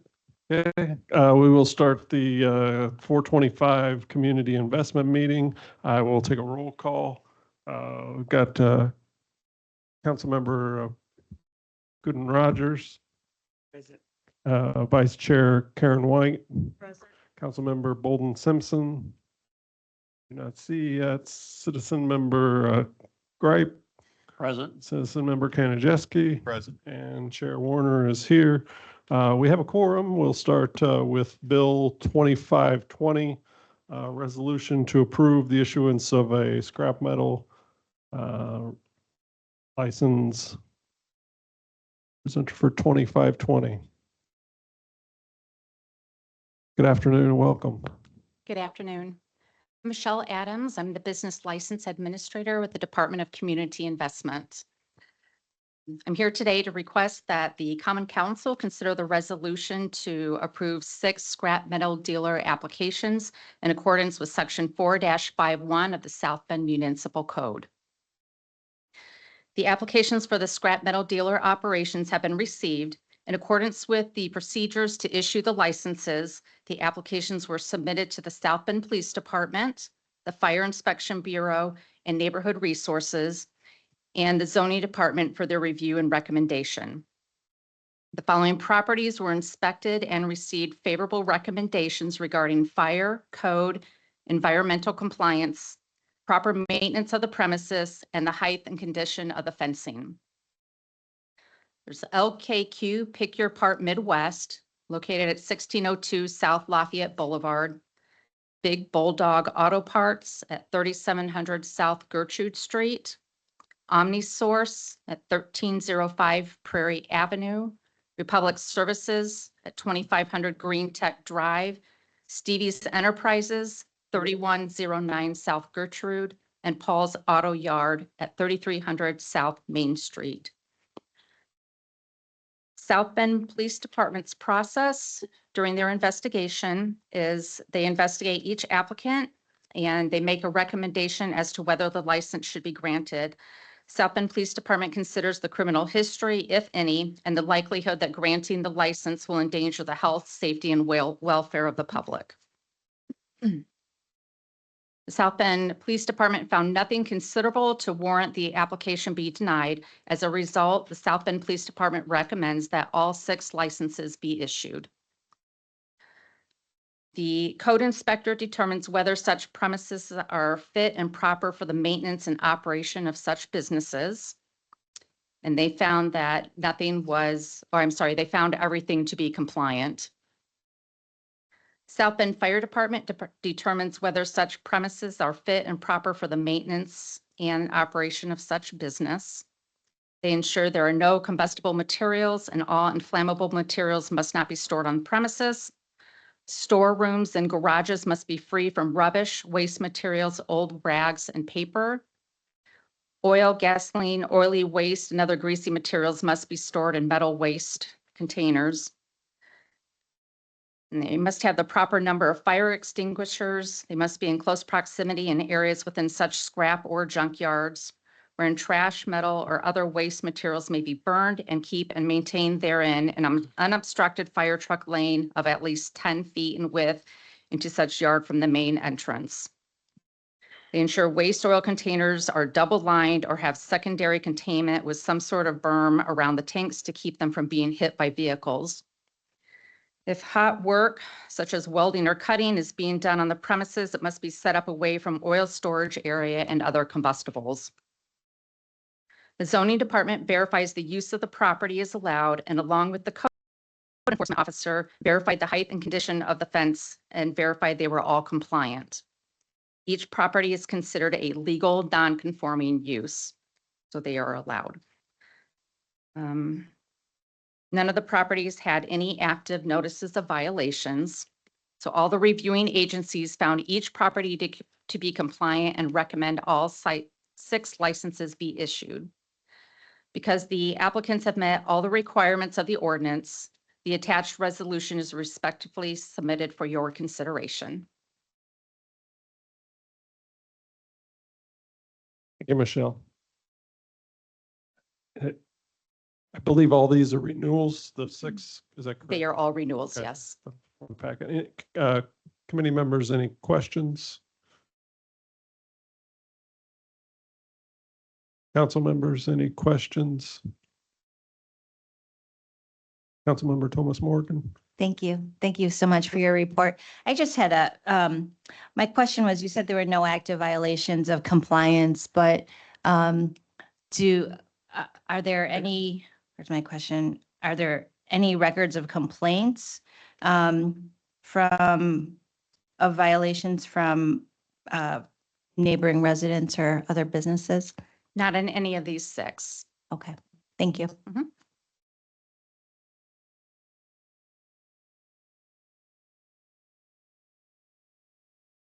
[SPEAKER 14] Okay, we will start the 425 Community Investment Meeting. I will take a roll call. We've got Councilmember Gooden Rogers, Vice Chair Karen White, Councilmember Bolden Simpson. Do not see yet. Citizen Member Gripe.
[SPEAKER 8] Present.
[SPEAKER 14] Citizen Member Kanajeski.
[SPEAKER 8] Present.
[SPEAKER 14] And Chair Warner is here. We have a quorum. We'll start with Bill 2520, resolution to approve the issuance of a scrap metal license presenter for 2520. Good afternoon and welcome.
[SPEAKER 15] Good afternoon. Michelle Adams. I'm the Business License Administrator with the Department of Community Investment. I'm here today to request that the Common Council consider the resolution to approve 6 scrap metal dealer applications in accordance with Section 4-51 of the South Bend Municipal Code. The applications for the scrap metal dealer operations have been received. In accordance with the procedures to issue the licenses, the applications were submitted to the South Bend Police Department, the Fire Inspection Bureau, and Neighborhood Resources, and the Zoning Department for their review and recommendation. The following properties were inspected and received favorable recommendations regarding fire, code, environmental compliance, proper maintenance of the premises, and the height and condition of the fencing. There's LKQ Pick Your Part Midwest, located at 1602 South Lafayette Boulevard. Big Bulldog Auto Parts at 3700 South Gertrude Street. OmniSource at 1305 Prairie Avenue. Republic Services at 2500 Green Tech Drive. Stevie's Enterprises, 3109 South Gertrude. And Paul's Auto Yard at 3300 South Main Street. South Bend Police Department's process during their investigation is they investigate each applicant and they make a recommendation as to whether the license should be granted. South Bend Police Department considers the criminal history, if any, and the likelihood that granting the license will endanger the health, safety, and welfare of the public. The South Bend Police Department found nothing considerable to warrant the application be denied. As a result, the South Bend Police Department recommends that all 6 licenses be issued. The code inspector determines whether such premises are fit and proper for the maintenance and operation of such businesses. And they found that they found everything to be compliant. South Bend Fire Department determines whether such premises are fit and proper for the maintenance and operation of such business. They ensure there are no combustible materials and all inflammable materials must not be stored on premises. Storerooms and garages must be free from rubbish, waste materials, old rags, and paper. Oil, gasoline, oily waste, and other greasy materials must be stored in metal waste containers. And they must have the proper number of fire extinguishers. They must be in close proximity in areas within such scrap or junkyards wherein trash, metal, or other waste materials may be burned and keep and maintain therein an unobstructed fire truck lane of at least 10 feet in width into such yard from the main entrance. They ensure waste oil containers are double lined or have secondary containment with some sort of berm around the tanks to keep them from being hit by vehicles. If hot work, such as welding or cutting, is being done on the premises, it must be set up away from oil storage area and other combustibles. The zoning department verifies the use of the property is allowed, and along with the code enforcement officer, verified the height and condition of the fence and verified they were all compliant. Each property is considered a legal non-conforming use, so they are allowed. None of the properties had any active notices of violations. So all the reviewing agencies found each property to be compliant and recommend all 6 licenses be issued. Because the applicants have met all the requirements of the ordinance, the attached resolution is respectively submitted for your consideration.
[SPEAKER 14] Thank you, Michelle. I believe all these are renewals, the 6, is that correct?
[SPEAKER 15] They are all renewals,
[SPEAKER 14] Okay.
[SPEAKER 15] yes.
[SPEAKER 14] One packet. Committee members, any questions? Council members, any questions? Councilmember Thomas Morgan.
[SPEAKER 4] Thank you. Thank you so much for your report. I just had my question was, you said there were no active violations of compliance, but are there any, where's my question? Are there any records of complaints of violations from neighboring residents or other businesses?
[SPEAKER 15] Not in any of these 6.
[SPEAKER 4] Okay, thank you.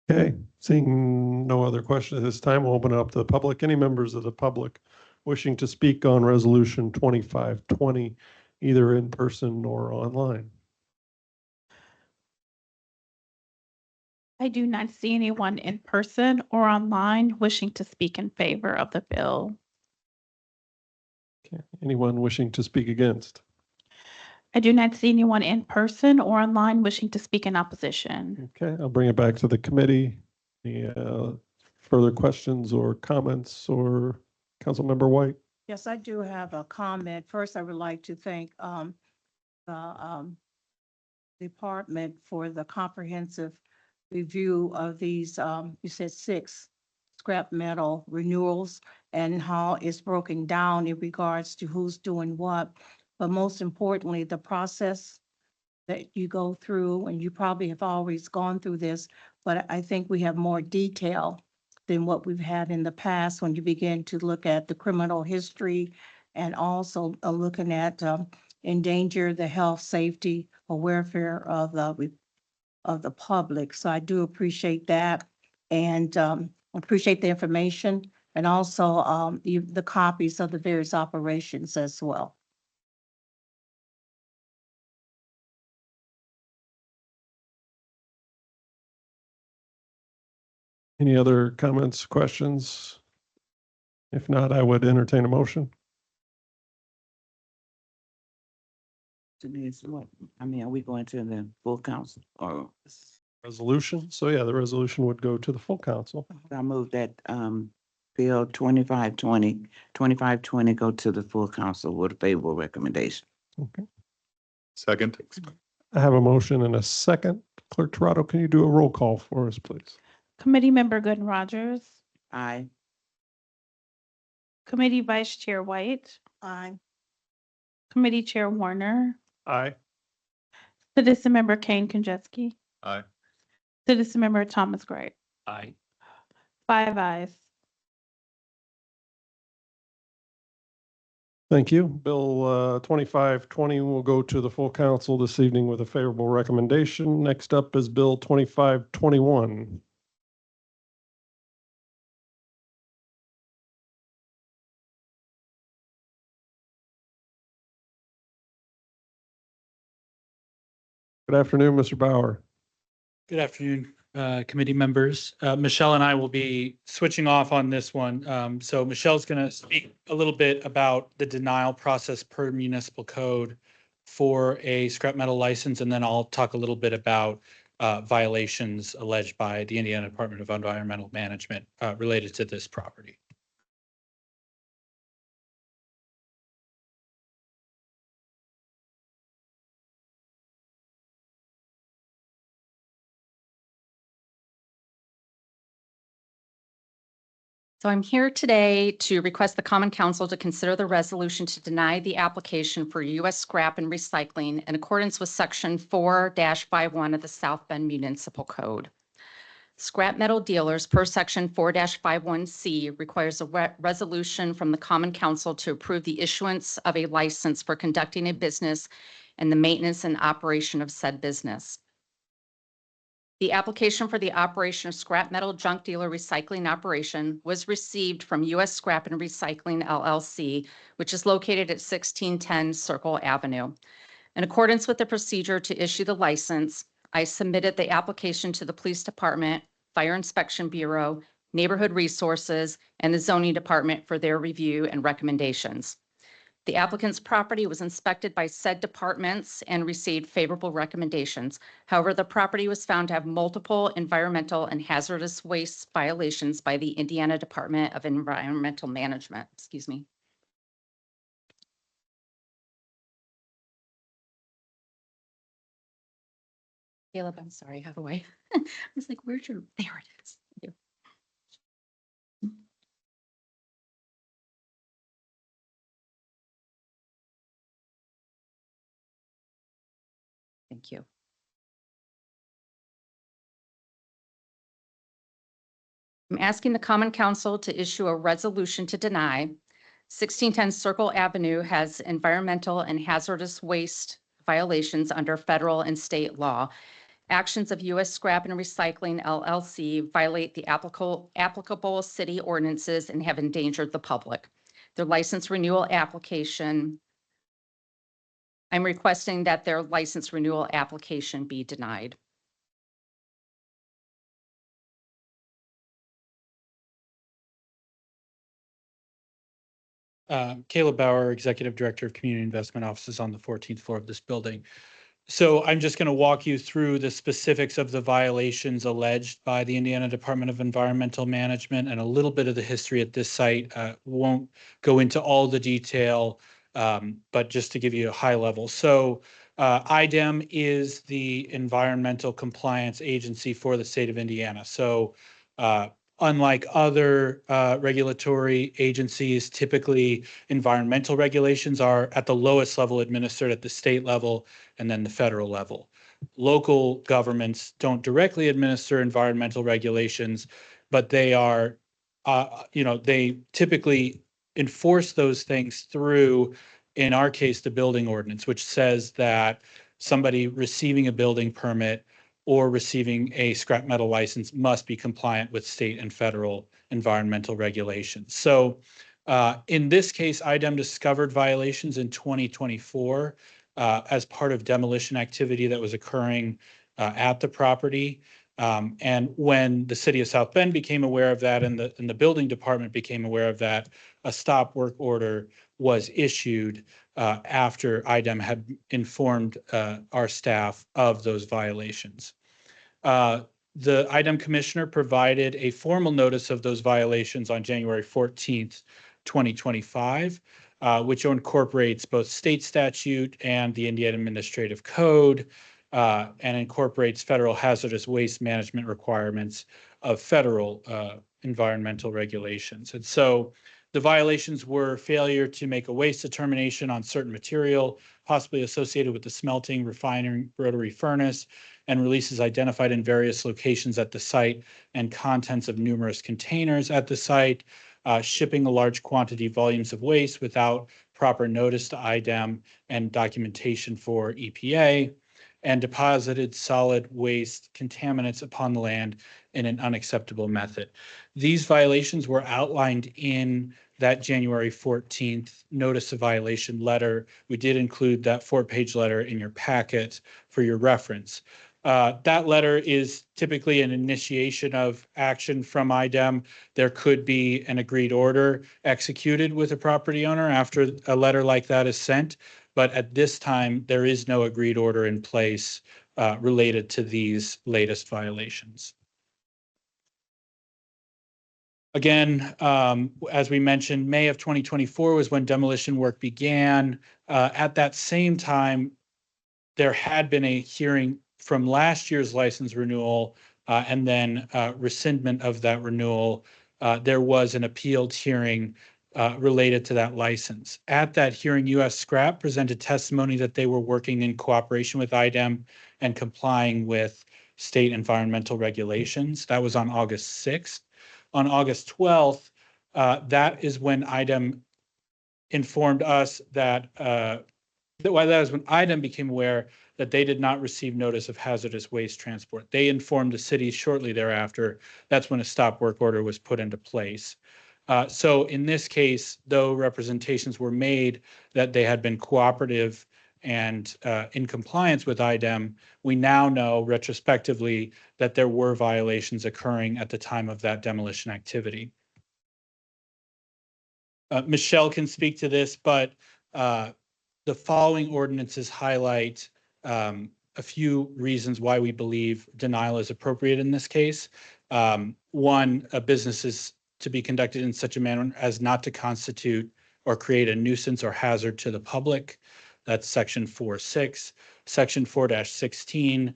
[SPEAKER 14] Okay, seeing no other questions at this time, we'll open it up to the public. Any members of the public wishing to speak on Resolution 2520, either in person or online?
[SPEAKER 3] I do not see anyone in person or online wishing to speak in favor of the bill.
[SPEAKER 14] Okay, anyone wishing to speak against?
[SPEAKER 3] I do not see anyone in person or online wishing to speak in opposition.
[SPEAKER 14] Okay, I'll bring it back to the committee. Any further questions or comments, or Councilmember White?
[SPEAKER 1] Yes, I do have a comment. First, I would like to thank the department for the comprehensive review of these, you said 6 scrap metal renewals and how it's broken down in regards to who's doing what. But most importantly, the process that you go through, and you probably have always gone through this, but I think we have more detail than what we've had in the past when you begin to look at the criminal history and also looking at endanger the health, safety, or welfare of the public. So I do appreciate that and appreciate the information and also the copies of the various operations as well.
[SPEAKER 14] Any other comments, questions? If not, I would entertain a motion.
[SPEAKER 12] Are we going to the full council or?
[SPEAKER 14] Resolution. So yeah, the resolution would go to the full council.
[SPEAKER 12] I move that Bill 2520 go to the full council with a favorable recommendation.
[SPEAKER 14] Okay.
[SPEAKER 16] Second.
[SPEAKER 14] I have a motion and a second. Clerk Toronto, can you do a roll call for us, please?
[SPEAKER 3] Committee Member Gooden Rogers,
[SPEAKER 12] Aye.
[SPEAKER 3] Committee Vice Chair White,
[SPEAKER 1] Aye.
[SPEAKER 3] Committee Chair Warner,
[SPEAKER 14] Aye.
[SPEAKER 3] Citizen Member Kane Konjewski,
[SPEAKER 16] Aye.
[SPEAKER 3] Citizen Member Thomas Gray.
[SPEAKER 13] Aye.
[SPEAKER 3] 5 ayes.
[SPEAKER 14] Thank you. Bill 2520 will go to the full council this evening with a favorable recommendation. Next up is Bill 2521. Good afternoon, Mr. Bauer.
[SPEAKER 17] Good afternoon, committee members. Michelle and I will be switching off on this one. So Michelle's going to speak a little bit about the denial process per municipal code for a scrap metal license, and then I'll talk a little bit about violations alleged by the Indiana Department of Environmental Management related to this property.
[SPEAKER 15] So I'm here today to request the Common Council to consider the resolution to deny the application for U.S. Scrap and Recycling in accordance with Section 4-51 of the South Bend Municipal Code. Scrap metal dealers per section 4-51C requires a resolution from the Common Council to approve the issuance of a license for conducting a business and the maintenance and operation of said business. The application for the operation of scrap metal junk dealer recycling operation was received from U.S. Scrap and Recycling LLC, which is located at 1610 Circle Avenue. In accordance with the procedure to issue the license, I submitted the application to the Police Department, Fire Inspection Bureau, Neighborhood Resources, and the Zoning Department for their review and recommendations. The applicant's property was inspected by said departments and received favorable recommendations. However, the property was found to have multiple environmental and hazardous waste violations by the Indiana Department of Environmental Management. Excuse me. Caleb, I'm sorry, how do I? I was like, where's your, there it is. Thank you. Thank you. I'm asking the Common Council to issue a resolution to deny 1610 Circle Avenue has environmental and hazardous waste violations under federal and state law. Actions of U.S. Scrap and Recycling LLC violate the applicable city ordinances and have endangered the public. Their license renewal application, I'm requesting that their license renewal application be denied.
[SPEAKER 17] Caleb Bauer, Executive Director of Community Investment Offices on the 14th floor of this building. So I'm just going to walk you through the specifics of the violations alleged by the Indiana Department of Environmental Management and a little bit of the history at this site. Won't go into all the detail, but just to give you a high level. So IDEM is the environmental compliance agency for the state of Indiana. So unlike other regulatory agencies, typically environmental regulations are at the lowest level administered at the state level and then the federal level. Local governments don't directly administer environmental regulations, but they are, they typically enforce those things through, in our case, the building ordinance, which says that somebody receiving a building permit or receiving a scrap metal license must be compliant with state and federal environmental regulations. So in this case, IDEM discovered violations in 2024 as part of demolition activity that was occurring at the property. And when the city of South Bend became aware of that and the building department became aware of that, a stop work order was issued after IDEM had informed our staff of those violations. The IDEM commissioner provided a formal notice of those violations on January 14th, 2025, which incorporates both state statute and the Indiana Administrative Code, and incorporates federal hazardous waste management requirements of federal environmental regulations. And so the violations were failure to make a waste determination on certain material, possibly associated with the smelting, refining, rotary furnace, and releases identified in various locations at the site and contents of numerous containers at the site, shipping a large quantity volumes of waste without proper notice to IDEM and documentation for EPA, and deposited solid waste contaminants upon the land in an unacceptable method. These violations were outlined in that January 14th notice of violation letter. We did include that 4-page letter in your packet for your reference. That letter is typically an initiation of action from IDEM. There could be an agreed order executed with a property owner after a letter like that is sent. But at this time, there is no agreed order in place related to these latest violations. Again, as we mentioned, May of 2024 was when demolition work began. At that same time, there had been a hearing from last year's license renewal and then rescindment of that renewal. There was an appealed hearing related to that license. At that hearing, U.S. Scrap presented testimony that they were working in cooperation with IDEM and complying with state environmental regulations. That was on August 6th. On August 12th, that is when IDEM informed us that that is when IDEM became aware that they did not receive notice of hazardous waste transport. They informed the city shortly thereafter. That's when a stop work order was put into place. So in this case, though representations were made that they had been cooperative and in compliance with IDEM, we now know retrospectively that there were violations occurring at the time of that demolition activity. Michelle can speak to this, but the following ordinances highlight a few reasons why we believe denial is appropriate in this case. One, a business is to be conducted in such a manner as not to constitute or create a nuisance or hazard to the public. That's section 4.6. Section 4-16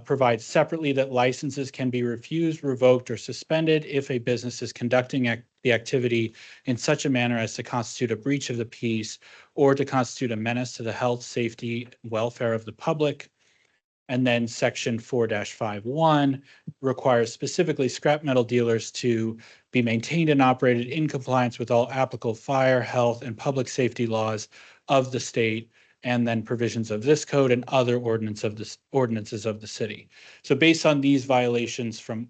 [SPEAKER 17] provides separately that licenses can be refused, revoked, or suspended if a business is conducting the activity in such a manner as to constitute a breach of the peace or to constitute a menace to the health, safety, and welfare of the public. And then section 4-5.1 requires specifically scrap metal dealers to be maintained and operated in compliance with all applicable fire, health, and public safety laws of the state, and then provisions of this code and other ordinances of the city. So based on these violations from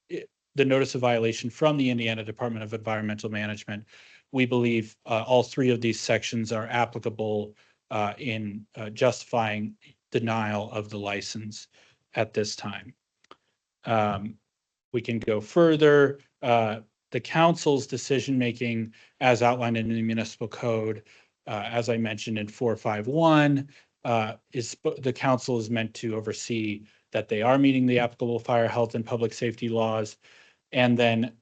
[SPEAKER 17] the notice of violation from the Indiana Department of Environmental Management, we believe all three of these sections are applicable in justifying denial of the license at this time. We can go further. The council's decision-making as outlined in the municipal code, as I mentioned in 4.5.1, the council is meant to oversee that they are meeting the applicable fire, health, and public safety laws. And then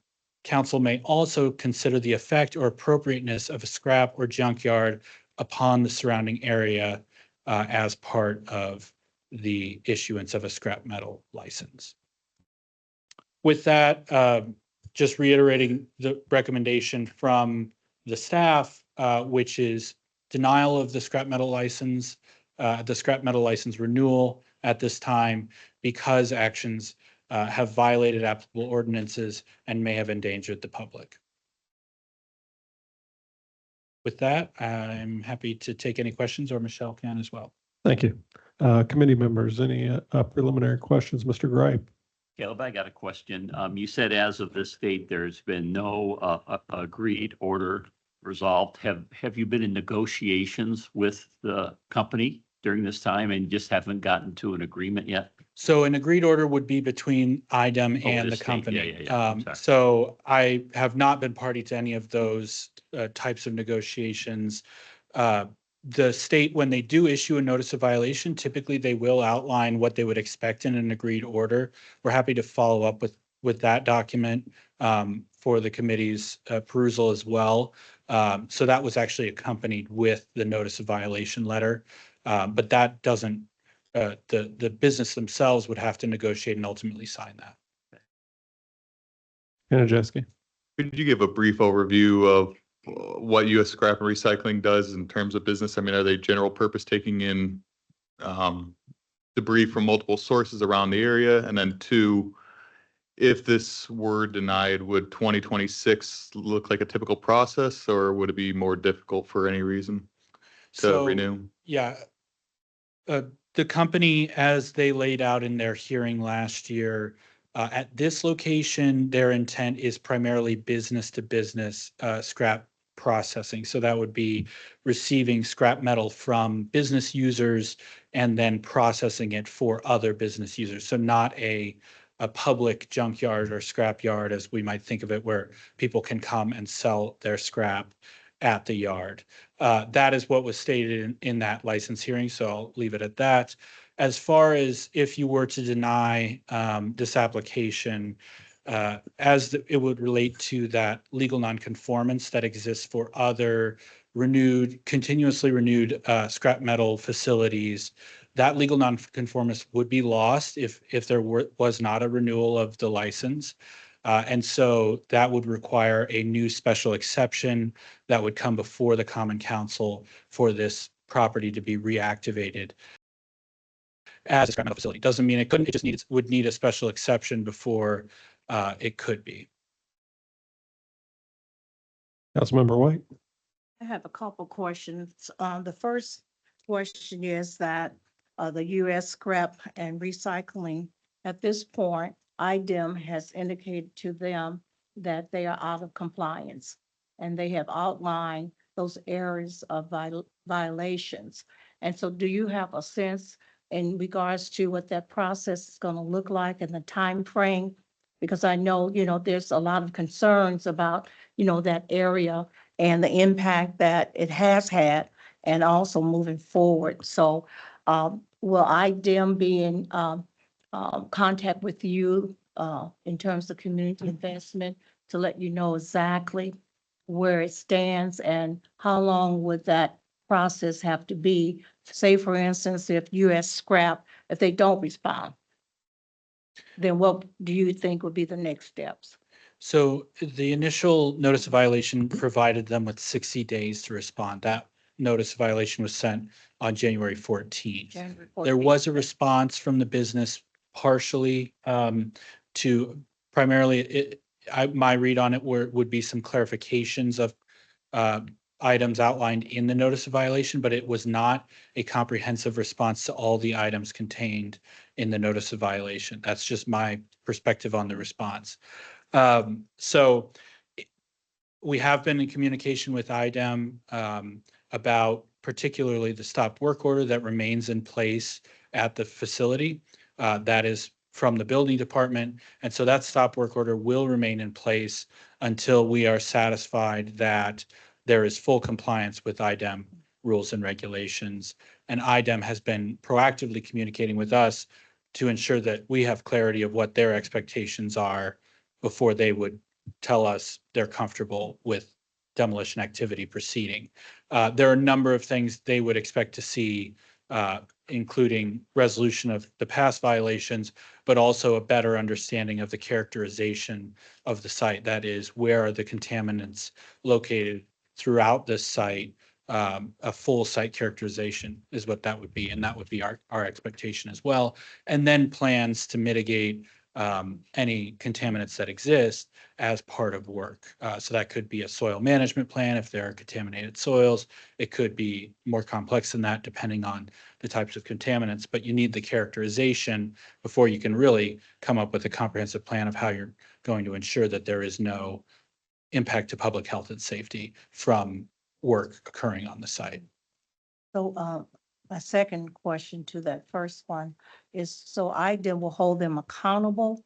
[SPEAKER 17] council may also consider the effect or appropriateness of a scrap or junkyard upon the surrounding area as part of the issuance of a scrap metal license. With that, just reiterating the recommendation from the staff, which is denial of the scrap metal license renewal at this time because actions have violated applicable ordinances and may have endangered the public. With that, I'm happy to take any questions, or Michelle can as well.
[SPEAKER 14] Thank you. Committee members, any preliminary questions? Mr. Gripe?
[SPEAKER 16] Caleb, I got a question. You said as of this date, there's been no agreed order resolved. Have you been in negotiations with the company during this time and just haven't gotten to an agreement yet?
[SPEAKER 17] So an agreed order would be between IDEM and the company. So I have not been party to any of those types of negotiations. The state, when they do issue a notice of violation, typically they will outline what they would expect in an agreed order. We're happy to follow up with that document for the committee's perusal as well. So that was actually accompanied with the notice of violation letter. But that doesn't, the business themselves would have to negotiate and ultimately sign that.
[SPEAKER 14] Janeski?
[SPEAKER 18] Could you give a brief overview of what U.S. Scrap and Recycling does in terms of business? I mean, are they general purpose taking in debris from multiple sources around the area? And then two, if this were denied, would 2026 look like a typical process, or would it be more difficult for any reason to renew?
[SPEAKER 17] Yeah. The company, as they laid out in their hearing last year, at this location, their intent is primarily business to business scrap processing. So that would be receiving scrap metal from business users and then processing it for other business users. So not a public junkyard or scrap yard, as we might think of it, where people can come and sell their scrap at the yard. That is what was stated in that license hearing, so I'll leave it at that. As far as if you were to deny this application, it would relate to that legal nonconformance that exists for other continuously renewed scrap metal facilities, that legal nonconformance would be lost if there was not a renewal of the license. And so that would require a new special exception that would come before the Common Council for this property to be reactivated. as a scrap metal facility. Doesn't mean it couldn't, it just needs, would need a special exception before it could be.
[SPEAKER 14] Councilmember White.
[SPEAKER 1] I have a couple questions. The first question is that the U.S. Scrap and Recycling, at this point, IDEM has indicated to them that they are out of compliance. And they have outlined those areas of violations. And so do you have a sense in regards to what that process is going to look like and the time frame? Because I know, there's a lot of concerns about, that area and the impact that it has had and also moving forward. So will IDEM be in contact with you in terms of community investment to let you know exactly where it stands and how long would that process have to be? Say, for instance, if U.S. Scrap, if they don't respond, then what do you think would be the next steps?
[SPEAKER 17] So the initial notice of violation provided them with 60 days to respond. That notice of violation was sent on January 14th.
[SPEAKER 1] January
[SPEAKER 17] There
[SPEAKER 1] 14th.
[SPEAKER 17] was a response from the business partially to primarily, my read on it would be some clarifications of items outlined in the notice of violation, but it was not a comprehensive response to all the items contained in the notice of violation. That's just my perspective on the response. So we have been in communication with IDEM about particularly the stop work order that remains in place at the facility. That is from the building department. And so that stop work order will remain in place until we are satisfied that there is full compliance with IDEM rules and regulations. And IDEM has been proactively communicating with us to ensure that we have clarity of what their expectations are before they would tell us they're comfortable with demolition activity proceeding. There are a number of things they would expect to see, including resolution of the past violations, but also a better understanding of the characterization of the site. That is, where are the contaminants located throughout this site? A full site characterization is what that would be, and that would be our expectation as well. And then plans to mitigate any contaminants that exist as part of work. So that could be a soil management plan if there are contaminated soils. It could be more complex than that depending on the types of contaminants, but you need the characterization before you can really come up with a comprehensive plan of how you're going to ensure that there is no impact to public health and safety from work occurring on the site.
[SPEAKER 1] So my second question to that first one is, so IDEM will hold them accountable.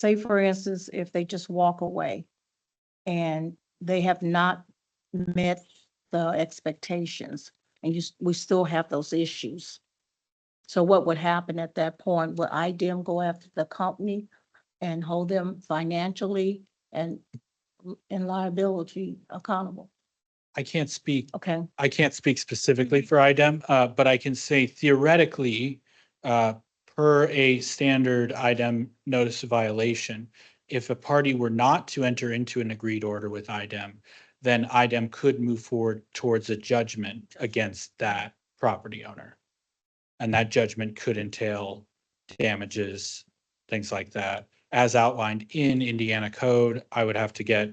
[SPEAKER 1] Say, for instance, if they just walk away and they have not met the expectations and we still have those issues. So what would happen at that point? Would IDEM go after the company and hold them financially and in liability accountable?
[SPEAKER 17] I can't speak
[SPEAKER 1] Okay.
[SPEAKER 17] I can't speak specifically for IDEM, but I can say theoretically, per a standard IDEM notice of violation, if a party were not to enter into an agreed order with IDEM, then IDEM could move forward towards a judgment against that property owner. And that judgment could entail damages, things like that. As outlined in Indiana code, I would have to get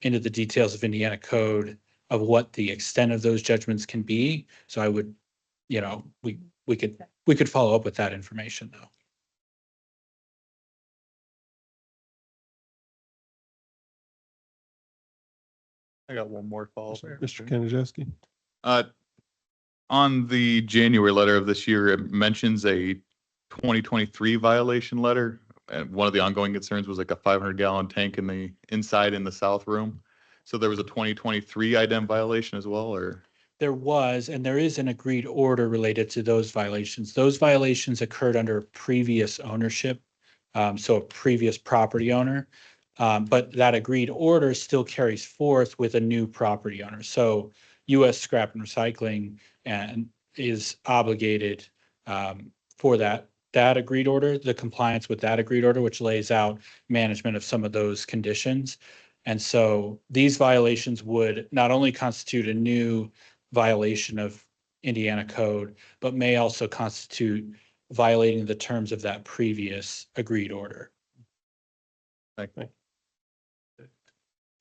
[SPEAKER 17] into the details of Indiana code of what the extent of those judgments can be. So I would, we could follow up with that information though.
[SPEAKER 18] I got one more follow-up.
[SPEAKER 14] Mr. Kaniszewski.
[SPEAKER 18] On the January letter of this year, it mentions a 2023 violation letter. And one of the ongoing concerns was like a 500-gallon tank in the inside in the south room. So there was a 2023 IDEM violation as well, or?
[SPEAKER 17] There was, and there is an agreed order related to those violations. Those violations occurred under previous ownership, so a previous property owner. But that agreed order still carries forth with a new property owner. So U.S. Scrap and Recycling is obligated for that agreed order, the compliance with that agreed order, which lays out management of some of those conditions. And so these violations would not only constitute a new violation of Indiana code, but may also constitute violating the terms of that previous agreed order.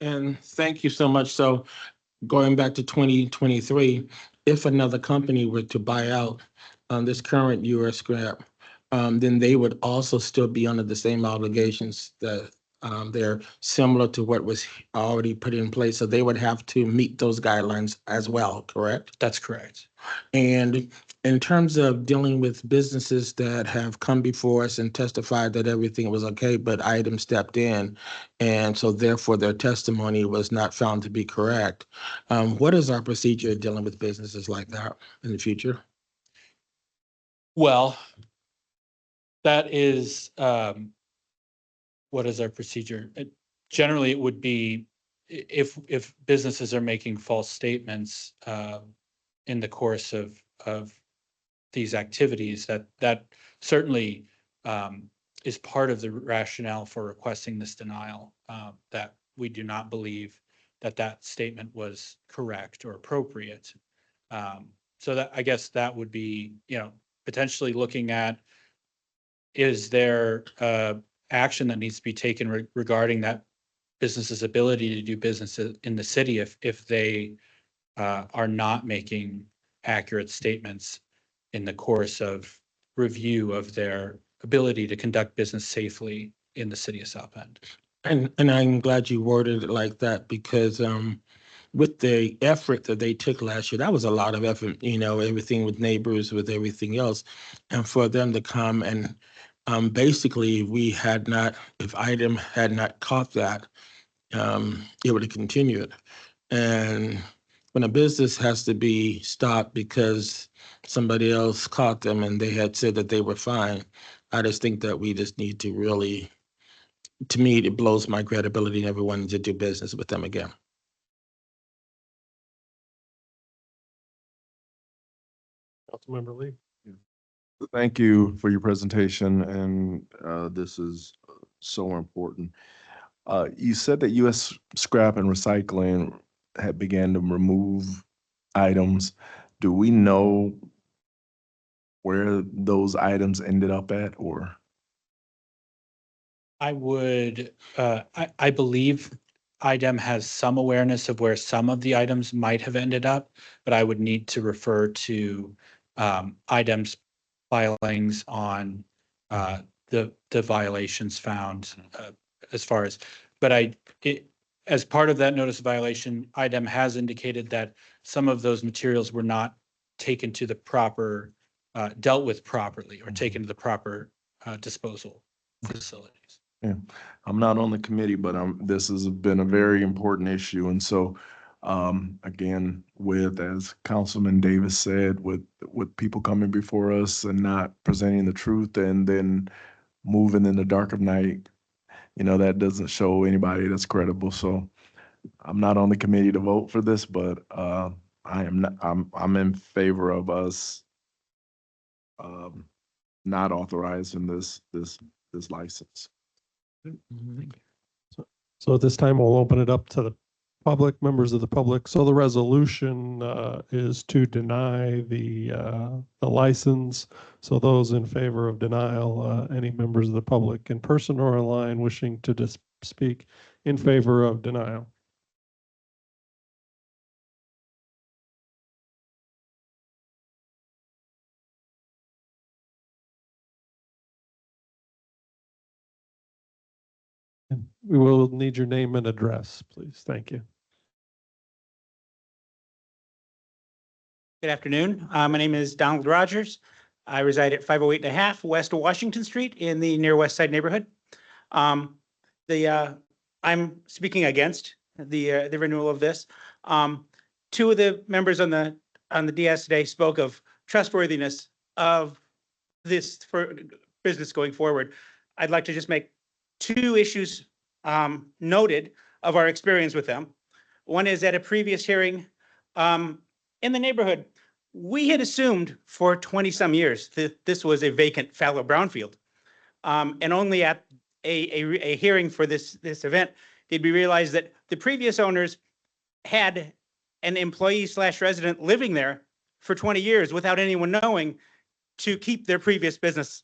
[SPEAKER 9] And thank you so much. So going back to 2023, if another company were to buy out this current US scrap, then they would also still be under the same obligations that they're similar to what was already put in place. So they would have to meet those guidelines as well, correct?
[SPEAKER 17] That's correct.
[SPEAKER 9] And in terms of dealing with businesses that have come before us and testified that everything was okay, but items stepped in, and so therefore their testimony was not found to be correct, what is our procedure dealing with businesses like that in the future?
[SPEAKER 17] Well, that is, what is our procedure? Generally, it would be if businesses are making false statements in the course of these activities, that certainly is part of the rationale for requesting this denial, that we do not believe that statement was correct or appropriate. So that, I guess that would be, potentially looking at, is there action that needs to be taken regarding that business's ability to do business in the city if they are not making accurate statements in the course of review of their ability to conduct business safely in the city of South Bend.
[SPEAKER 9] And I'm glad you worded it like that, because with the effort that they took last year, that was a lot of effort, everything with neighbors, with everything else. And for them to come and basically, if IDEM had not caught that, it would have continued. And when a business has to be stopped because somebody else caught them and they had said that they were fine, I just think that we just need to really, to me, it blows my credibility and everyone to do business with them again.
[SPEAKER 14] Councilmember Lee.
[SPEAKER 19] Thank you for your presentation, and this is so important. You said that U.S. Scrap and Recycling had began to remove items. Do we know where those items ended up at, or?
[SPEAKER 17] I would, I believe IDEM has some awareness of where some of the items might have ended up, but I would need to refer to IDEM's filings on the violations found as far as, but as part of that notice of violation, IDEM has indicated that some of those materials were not taken to the proper, dealt with properly or taken to the proper disposal facilities.
[SPEAKER 19] Yeah, I'm not on the committee, but this has been a very important issue. And so, again, as Councilman Davis said, with people coming before us and not presenting the truth and then moving in the dark of night, that doesn't show anybody that's credible. So I'm not on the committee to vote for this, but I'm in favor of us not authorizing this license.
[SPEAKER 14] So at this time, we'll open it up to the public, members of the public. So the resolution is to deny the license. So those in favor of denial, any members of the public in person or online wishing to speak in favor of denial. We will need your name and address, please. Thank you.
[SPEAKER 20] Good afternoon. My name is Donald Rogers. I reside at 508.5 West Washington Street in the near West Side neighborhood. I'm speaking against the renewal of this. Two of the members on the DS today spoke of trustworthiness of this for business going forward. I'd like to just make two issues noted of our experience with them. One is at a previous hearing in the neighborhood, we had assumed for 20 some years that this was a vacant fallow brownfield. And only at a hearing for this event did we realize that the previous owners had an employee / resident living there for 20 years without anyone knowing to keep their previous business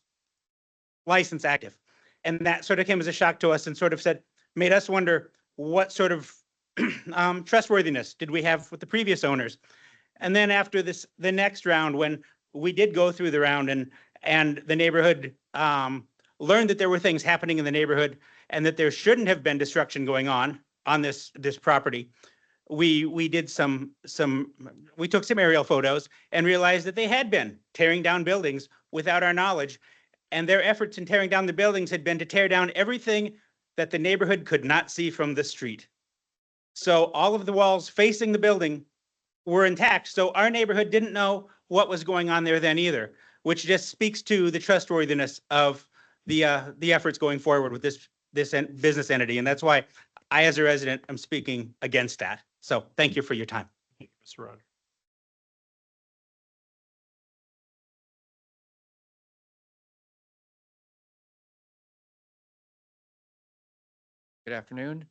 [SPEAKER 20] license active. And that sort of came as a shock to us and sort of made us wonder what sort of trustworthiness did we have with the previous owners? And then after this, the next round, when we did go through the round and the neighborhood learned that there were things happening in the neighborhood and that there shouldn't have been destruction going on this property, we took some aerial photos and realized that they had been tearing down buildings without our knowledge. And their efforts in tearing down the buildings had been to tear down everything that the neighborhood could not see from the street. So all of the walls facing the building were intact. So our neighborhood didn't know what was going on there then either, which just speaks to the trustworthiness of the efforts going forward with this business entity. And that's why I, as a resident, am speaking against that. So thank you for your time.
[SPEAKER 14] Thank you, Mr. Rodder.
[SPEAKER 21] Good afternoon.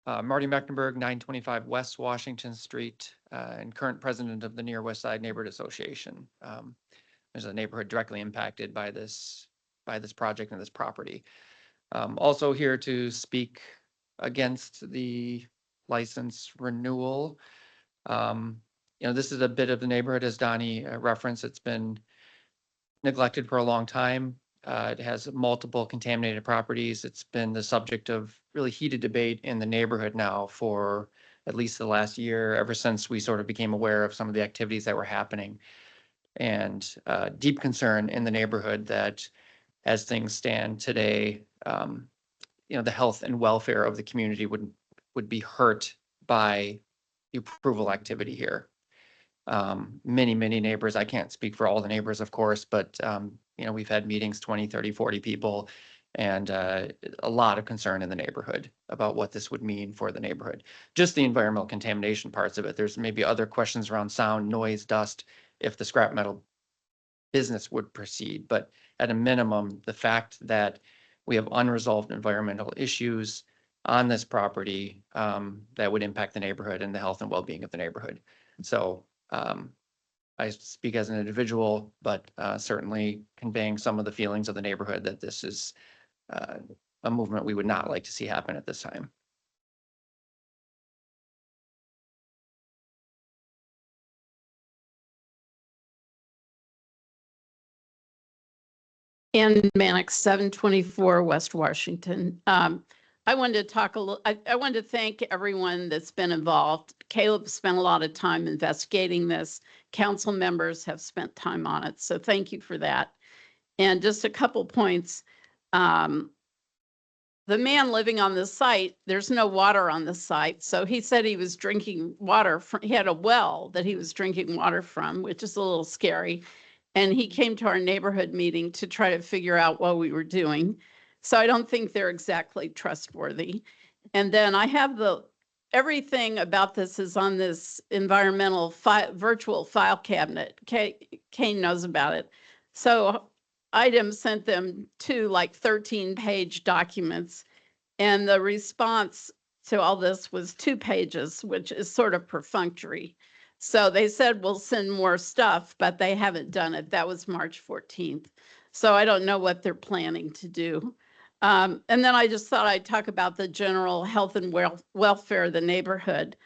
[SPEAKER 21] Marty Mecklenburg, 925 West Washington Street, and current president of the Near West Side Neighborhood Association. There's a neighborhood directly impacted by this project and this property. Also here to speak against the license renewal. This is a bit of the neighborhood, as Donnie referenced. It's been neglected for a long time. It has multiple contaminated properties. It's been the subject of really heated debate in the neighborhood now for at least the last year, ever since we sort of became aware of some of the activities that were happening. And deep concern in the neighborhood that as things stand today, the health and welfare of the community would be hurt by the approval activity here. Many neighbors, I can't speak for all the neighbors, of course, but we've had meetings, 20, 30, 40 people, and a lot of concern in the neighborhood about what this would mean for the neighborhood. Just the environmental contamination parts of it. There's maybe other questions around sound, noise, dust, if the scrap metal business would proceed. But at a minimum, the fact that we have unresolved environmental issues on this property that would impact the neighborhood and the health and well-being of the neighborhood. So I speak as an individual, but certainly conveying some of the feelings of the neighborhood that this is a movement we would not like to see happen at this time.
[SPEAKER 22] Ann Mannix, 724 West Washington. I wanted to talk a little, I wanted to thank everyone that's been involved. Caleb spent a lot of time investigating this. Council members have spent time on it. So thank you for that. And just a couple points. The man living on the site, there's no water on the site. So he said he was drinking water from, he had a well that he was drinking water from, which is a little scary. And he came to our neighborhood meeting to try to figure out what we were doing. So I don't think they're exactly trustworthy. And then I have everything about this is on this environmental virtual file cabinet. Kane knows about it. So IDEM sent them 2 like 13-page documents. And the response to all this was 2 pages, which is sort of perfunctory. So they said, we'll send more stuff, but they haven't done it. That was March 14th. So I don't know what they're planning to do. And then I just thought I'd talk about the general health and welfare of the neighborhood.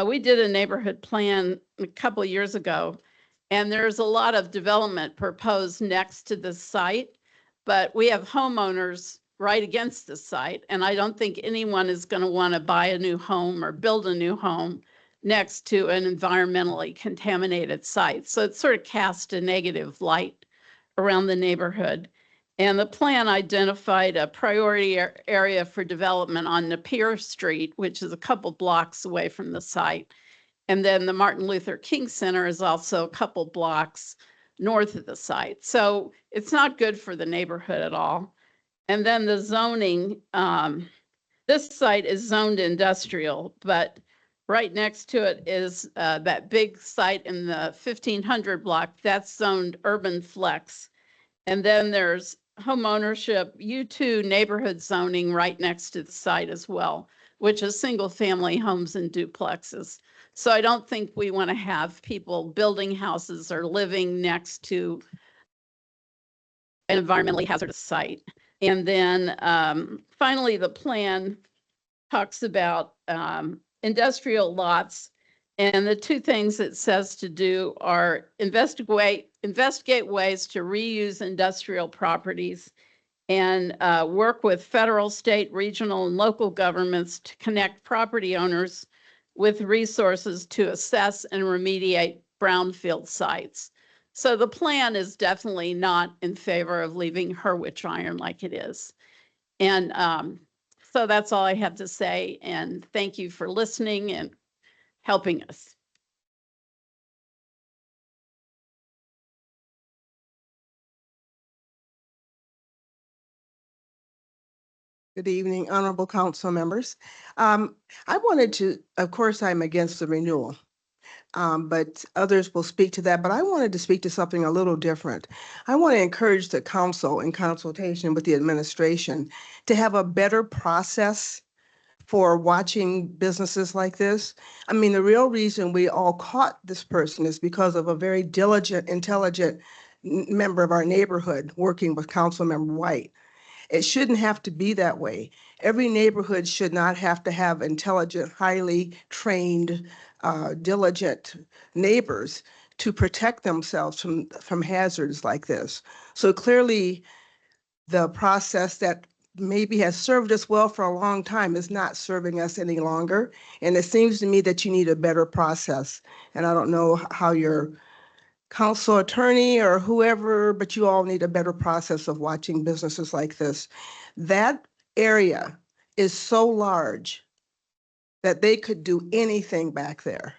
[SPEAKER 22] We did a neighborhood plan a couple of years ago, and there's a lot of development proposed next to the site, but we have homeowners right against the site, and I don't think anyone is going to want to buy a new home or build a new home next to an environmentally contaminated site. So it sort of cast a negative light around the neighborhood. And the plan identified a priority area for development on Napier Street, which is a couple blocks away from the site. And then the Martin Luther King Center is also a couple blocks north of the site. So it's not good for the neighborhood at all. And then the zoning, this site is zoned industrial, but right next to it is that big site in the 1500 block, that's zoned urban flex. And then there's home ownership, U2 neighborhood zoning right next to the site as well, which is single family homes and duplexes. So I don't think we want to have people building houses or living next to an environmentally hazardous site. And then finally, the plan talks about industrial lots. And the two things it says to do are investigate ways to reuse industrial properties and work with federal, state, regional, and local governments to connect property owners with resources to assess and remediate brownfield sites. So the plan is definitely not in favor of leaving Hurwitch Iron like it is. And so that's all I have to say. And thank you for listening and helping us.
[SPEAKER 6] Good evening, honorable council members. I wanted to, of course, I'm against the renewal, but others will speak to that. But I wanted to speak to something a little different. I want to encourage the council in consultation with the administration to have a better process for watching businesses like this. I mean, the real reason we all caught this person is because of a very diligent, intelligent member of our neighborhood working with Councilmember White. It shouldn't have to be that way. Every neighborhood should not have to have intelligent, highly trained, diligent neighbors to protect themselves from hazards like this. So clearly, the process that maybe has served us well for a long time is not serving us any longer. And it seems to me that you need a better process. And I don't know how your council attorney or whoever, but you all need a better process of watching businesses like this. That area is so large that they could do anything back there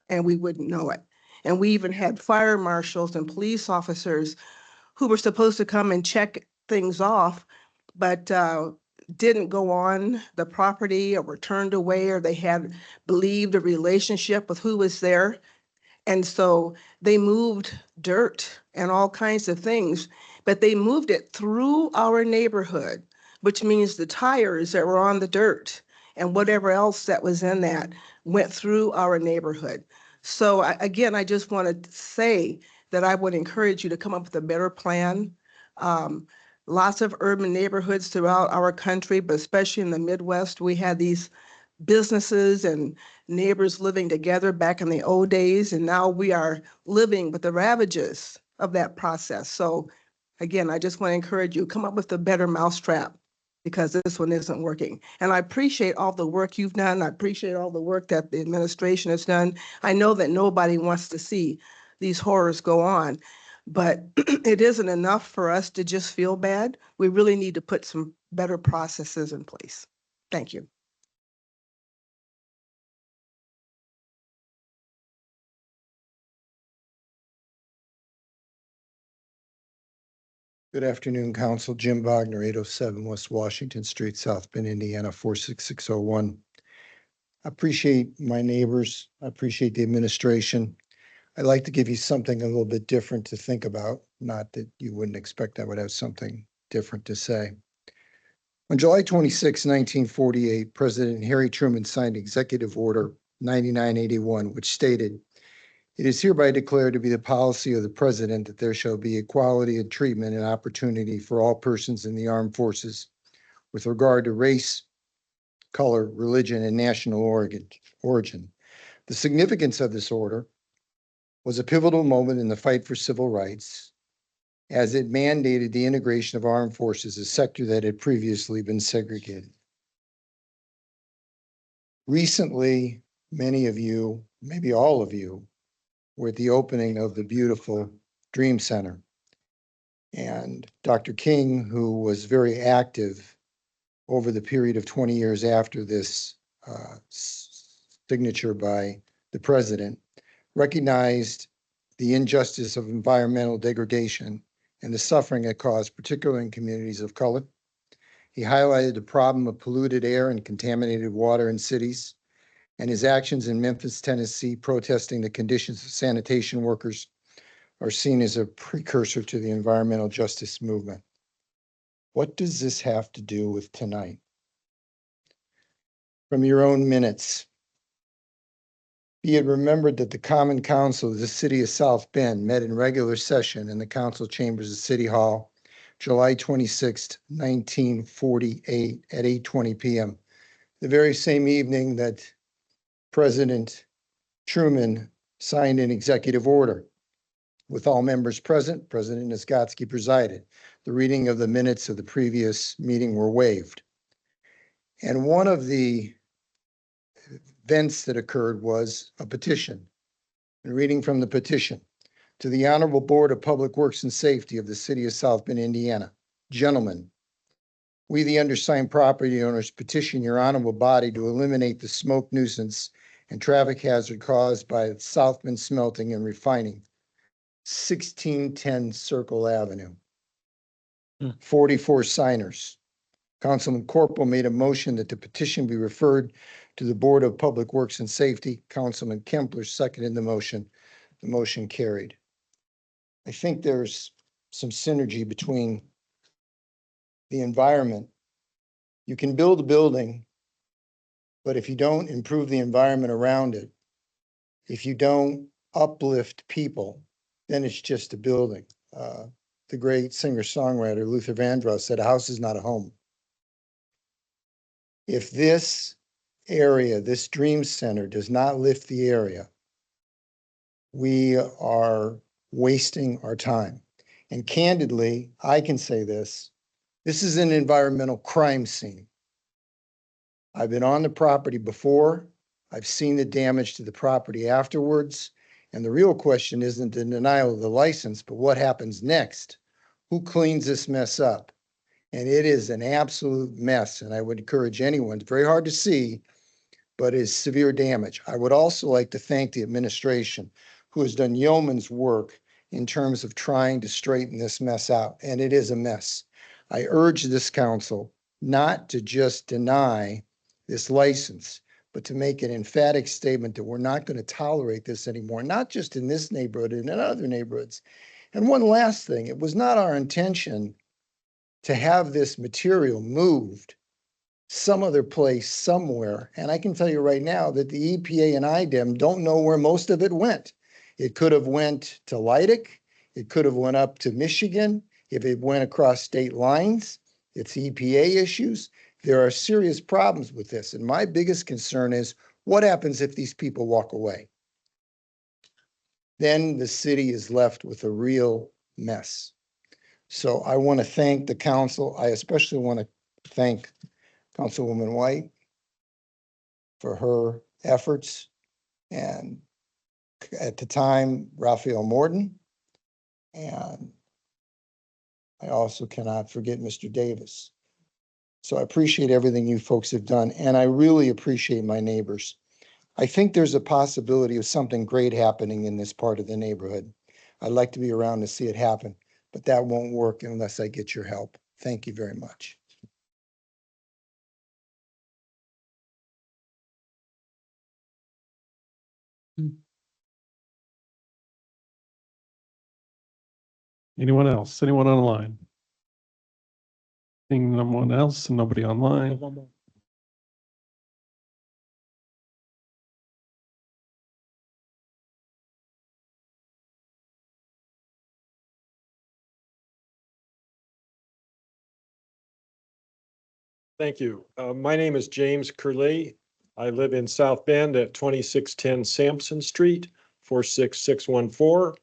[SPEAKER 6] and we wouldn't know it. And we even had fire marshals and police officers who were supposed to come and check things off, but didn't go on the property or were turned away, or they had believed a relationship with who was there. And so they moved dirt and all kinds of things, but they moved it through our neighborhood, which means the tires that were on the dirt and whatever else that was in that went through our neighborhood. So again, I just want to say that I would encourage you to come up with a better plan. Lots of urban neighborhoods throughout our country, but especially in the Midwest, we had these businesses and neighbors living together back in the old days, and now we are living with the ravages of that process. So again, I just want to encourage you, come up with a better mousetrap because this one isn't working. And I appreciate all the work you've done. I appreciate all the work that the administration has done. I know that nobody wants to see these horrors go on, but it isn't enough for us to just feel bad. We really need to put some better processes in place. Thank you.
[SPEAKER 7] Good afternoon, Council. Jim Wagner, 807 West Washington Street, South Bend, Indiana, 46601. I appreciate my neighbors. I appreciate the administration. I'd like to give you something a little bit different to think about. Not that you wouldn't expect I would have something different to say. On July 26, 1948, President Harry Truman signed Executive Order 9981, which stated, "It is hereby declared to be the policy of the President that there shall be equality in treatment and opportunity for all persons in the armed forces with regard to race, color, religion, and national origin." The significance of this order was a pivotal moment in the fight for civil rights, as it mandated the integration of armed forces, a sector that had previously been segregated. Recently, many of you, maybe all of you, were at the opening of the beautiful Dream Center. And Dr. King, who was very active over the period of 20 years after this signature by the president, recognized the injustice of environmental degradation and the suffering it caused, particularly in communities of color. He highlighted the problem of polluted air and contaminated water in cities, and his actions in Memphis, Tennessee, protesting the conditions of sanitation workers are seen as a precursor to the environmental justice movement. What does this have to do with tonight? From your own minutes, be it remembered that the Common Council of the City of South Bend met in regular session in the council chambers of City Hall July 26th, 1948 at 8:20 p.m. The very same evening that President Truman signed an executive order. With all members present, President Nisgotski presided. The reading of the minutes of the previous meeting were waived. And one of the events that occurred was a petition. And reading from the petition. To the Honorable Board of Public Works and Safety of the City of South Bend, Indiana. Gentlemen, we, the undersigned property owners, petition your honorable body to eliminate the smoke nuisance and traffic hazard caused by South Bend Smelting and Refining, 1610 Circle Avenue. 44 signers. Councilman Corporal made a motion that the petition be referred to the Board of Public Works and Safety. Councilman Kempler seconded the motion. The motion carried. I think there's some synergy between the environment. You can build a building, but if you don't improve the environment around it, if you don't uplift people, then it's just a building. The great singer-songwriter Luther Vandross said, "A house is not a home." If this area, this dream center does not lift the area, we are wasting our time. And candidly, I can say this is an environmental crime scene. I've been on the property before. I've seen the damage to the property afterwards. And the real question isn't the denial of the license, but what happens next? Who cleans this mess up? And it is an absolute mess. And I would encourage anyone, it's very hard to see, but it's severe damage. I would also like to thank the administration who has done yeoman's work in terms of trying to straighten this mess out. And it is a mess. I urge this council not to just deny this license, but to make an emphatic statement that we're not going to tolerate this anymore, not just in this neighborhood and in other neighborhoods. And one last thing, it was not our intention to have this material moved some other place somewhere. And I can tell you right now that the EPA and IDEM don't know where most of it went. It could have went to Leidick. It could have went up to Michigan. If it went across state lines, it's EPA issues. There are serious problems with this. And my biggest concern is what happens if these people walk away? Then the city is left with a real mess. So I want to thank the council. I especially want to thank Councilwoman White for her efforts, and at the time, Raphael Morton. And I also cannot forget Mr. Davis. So I appreciate everything you folks have done, and I really appreciate my neighbors. I think there's a possibility of something great happening in this part of the neighborhood. I'd like to be around to see it happen, but that won't work unless I get your help. Thank you very much.
[SPEAKER 14] Anyone else? Anyone online? Seeing no one else and nobody online.
[SPEAKER 10] Thank you. My name is James Curley. I live in South Bend at 2610 Sampson Street, 46614.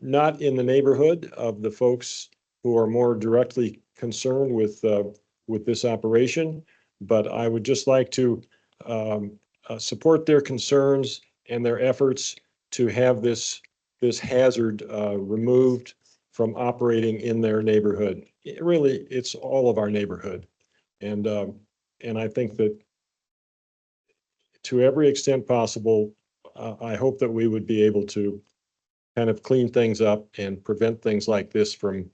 [SPEAKER 10] Not in the neighborhood of the folks who are more directly concerned with this operation, but I would just like to support their concerns and their efforts to have this hazard removed from operating in their neighborhood. It's all of our neighborhood. And I think that to every extent possible, I hope that we would be able to kind of clean things up and prevent things like this from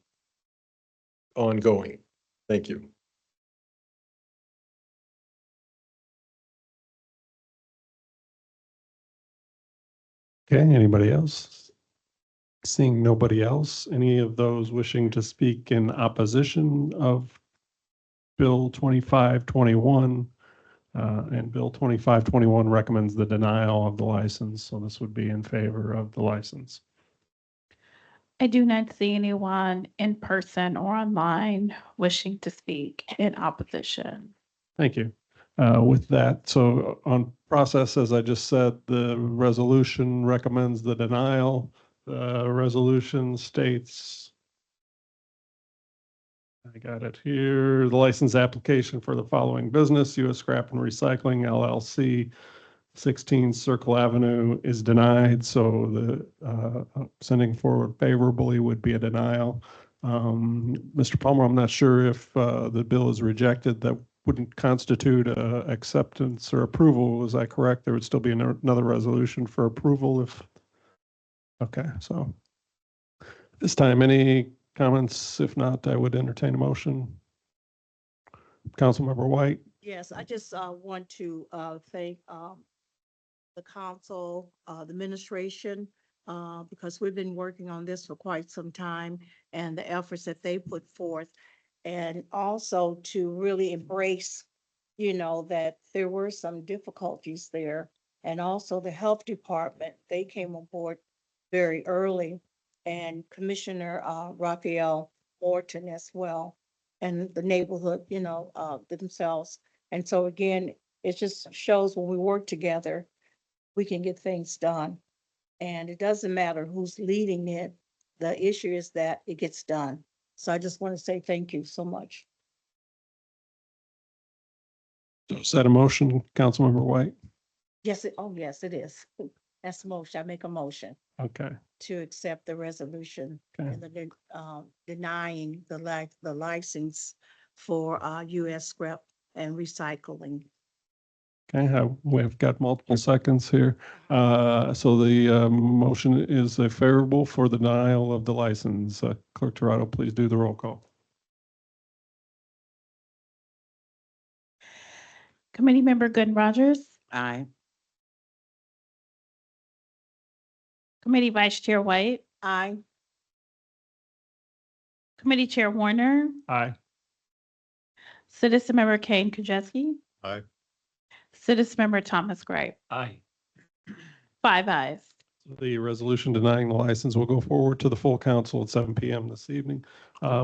[SPEAKER 10] ongoing. Thank you.
[SPEAKER 14] Okay, anybody else? Seeing nobody else, any of those wishing to speak in opposition of Bill 2521, and Bill 2521 recommends the denial of the license. So this would be in favor of the license.
[SPEAKER 3] I do not see anyone in person or online wishing to speak in opposition.
[SPEAKER 14] Thank you. With that, so on process, as I just said, the resolution recommends the denial. The resolution states, I got it here, the license application for the following business, U.S. Scrap and Recycling LLC, 16 Circle Avenue is denied, so the sending forward favorably would be a denial. Mr. Palmer, I'm not sure if the bill is rejected, that wouldn't constitute acceptance or approval. Was I correct? There would still be another resolution for approval if, okay, so this time, any comments? If not, I would entertain a motion. Councilmember White.
[SPEAKER 1] Yes, I just want to thank the council, the administration, because we've been working on this for quite some time and the efforts that they put forth. And also to really embrace, that there were some difficulties there. And also the health department, they came on board very early. And Commissioner Raphael Morton as well, and the neighborhood, themselves. And so again, it just shows when we work together, we can get things done. And it doesn't matter who's leading it. The issue is that it gets done. So I just want to say thank you so much.
[SPEAKER 14] Is that a motion, Councilmember White?
[SPEAKER 1] Yes, yes, it is. That's the motion. I make a motion
[SPEAKER 14] Okay.
[SPEAKER 1] to accept the resolution
[SPEAKER 14] Okay.
[SPEAKER 1] and the denying the license for US Scrap and Recycling.
[SPEAKER 14] Okay, we've got multiple seconds here. So the motion is favorable for the denial of the license. Clerk Toronto, please do the roll call.
[SPEAKER 3] Committee Member Gooden Rogers,
[SPEAKER 12] Aye.
[SPEAKER 3] Committee Vice Chair White,
[SPEAKER 1] Aye.
[SPEAKER 3] Committee Chair Warner,
[SPEAKER 14] Aye.
[SPEAKER 3] Citizen Member Kane Kajewski,
[SPEAKER 18] Aye.
[SPEAKER 3] Citizen Member Thomas Gray.
[SPEAKER 16] Aye.
[SPEAKER 3] 5 ayes.
[SPEAKER 14] The resolution denying the license will go forward to the full council at 7 p.m. this evening.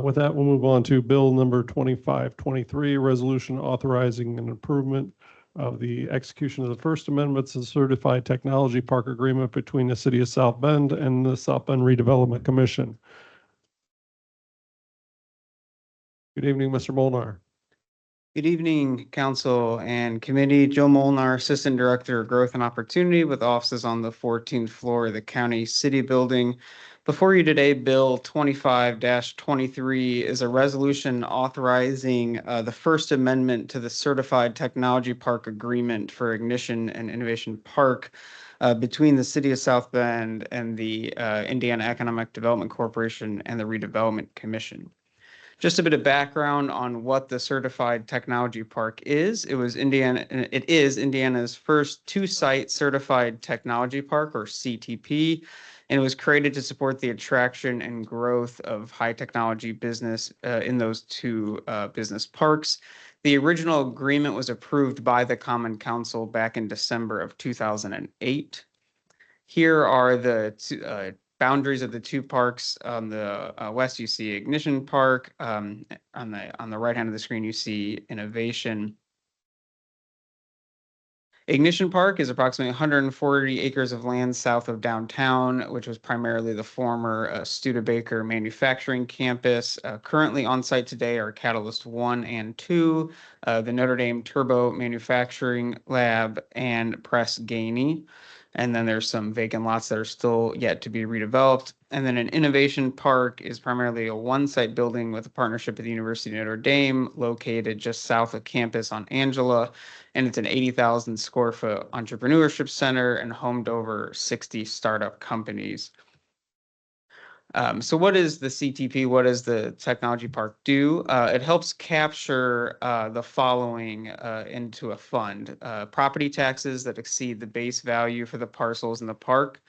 [SPEAKER 14] With that, we'll move on to bill number 2523, resolution authorizing an improvement of the execution of the First Amendment to the Certified Technology Park Agreement between the City of South Bend and the South Bend Redevelopment Commission. Good evening, Mr. Molnar.
[SPEAKER 5] Good evening, council and committee. Joe Molnar, Assistant Director of Growth and Opportunity with offices on the 14th floor of the County City Building. Before you today, Bill 25-23 is a resolution authorizing the First Amendment to the Certified Technology Park Agreement for Ignition and Innovation Park between the City of South Bend and the Indiana Economic Development Corporation and the Redevelopment Commission. Just a bit of background on what the Certified Technology Park is. It is Indiana's first two-site certified technology park, or CTP, and it was created to support the attraction and growth of high technology business in those two business parks. The original agreement was approved by the Common Council back in December of 2008. Here are the boundaries of the two parks. On the west, you see Ignition Park. On the right hand of the screen, you see Innovation. Ignition Park is approximately 140 acres of land south of downtown, which was primarily the former Studebaker manufacturing campus. Currently on site today are Catalyst 1 and 2, the Notre Dame Turbo Manufacturing Lab, and Press Ganey. And then there's some vacant lots that are still yet to be redeveloped. And then an Innovation Park is primarily a one-site building with a partnership with the University of Notre Dame, located just south of campus on Angela. And it's an 80,000 square foot entrepreneurship center and home to over 60 startup companies. So what is the CTP? What does the technology park do? It helps capture the following into a fund: property taxes that exceed the base value for the parcels in the park,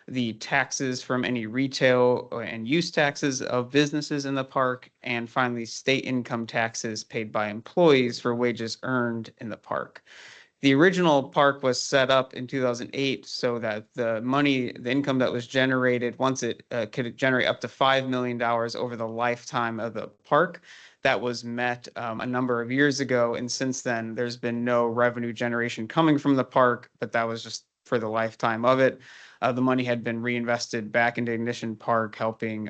[SPEAKER 5] the taxes from any retail and use taxes of businesses in the park, and finally, state income taxes paid by employees for wages earned in the park. The original park was set up in 2008 so that the money, the income that was generated, once it could generate up to $5 million over the lifetime of the park. That was met a number of years ago, and since then, there's been no revenue generation coming from the park, but that was just for the lifetime of it. The money had been reinvested back into Ignition Park, helping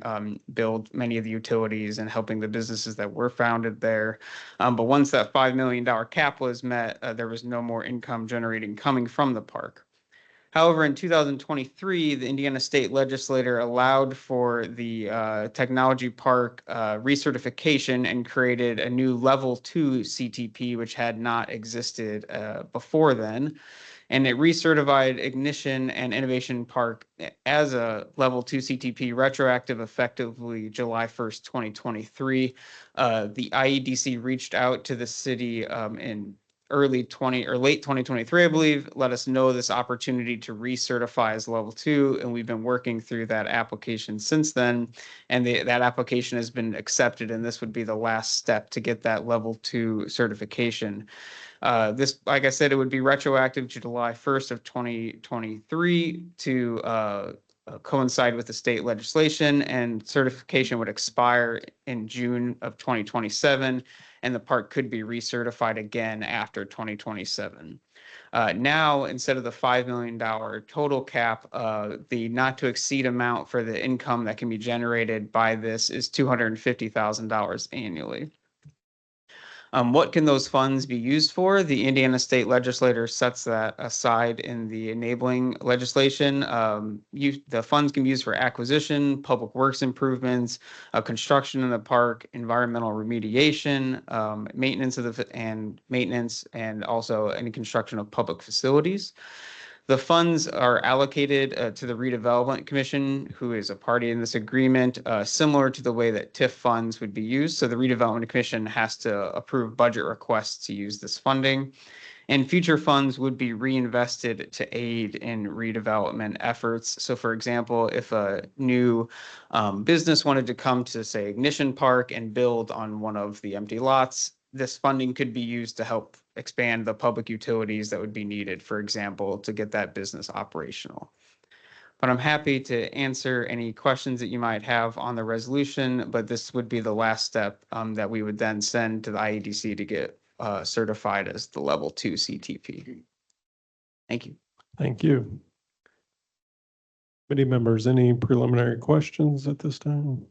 [SPEAKER 5] build many of the utilities and helping the businesses that were founded there. But once that $5 million cap was met, there was no more income generating coming from the park. However, in 2023, the Indiana State Legislature allowed for the technology park recertification and created a new level 2 CTP, which had not existed before then. And it recertified Ignition and Innovation Park as a level 2 CTP retroactive effectively July 1st, 2023. The IEDC reached out to the city in late 2023, I believe, let us know this opportunity to recertify as level 2, and we've been working through that application since then, and that application has been accepted, and this would be the last step to get that level 2 certification. This, like I said, it would be retroactive to July 1st of 2023 to coincide with the state legislation, and certification would expire in June of 2027, and the park could be recertified again after 2027. Now, instead of the $5 million total cap, the not to exceed amount for the income that can be generated by this is $250,000 annually. What can those funds be used for? The Indiana State Legislature sets that aside in the enabling legislation. The funds can be used for acquisition, public works improvements, construction in the park, environmental remediation, maintenance, and also any construction of public facilities. The funds are allocated to the Redevelopment Commission, who is a party in this agreement, similar to the way that TIF funds would be used. So the Redevelopment Commission has to approve budget requests to use this funding. And future funds would be reinvested to aid in redevelopment efforts. So for example, if a new business wanted to come to, say, Ignition Park and build on one of the empty lots, this funding could be used to help expand the public utilities that would be needed, for example, to get that business operational. But I'm happy to answer any questions that you might have on the resolution, but this would be the last step that we would then send to the IEDC to get certified as the level 2 CTP. Thank you.
[SPEAKER 14] Thank you. Committee members, any preliminary questions at this time?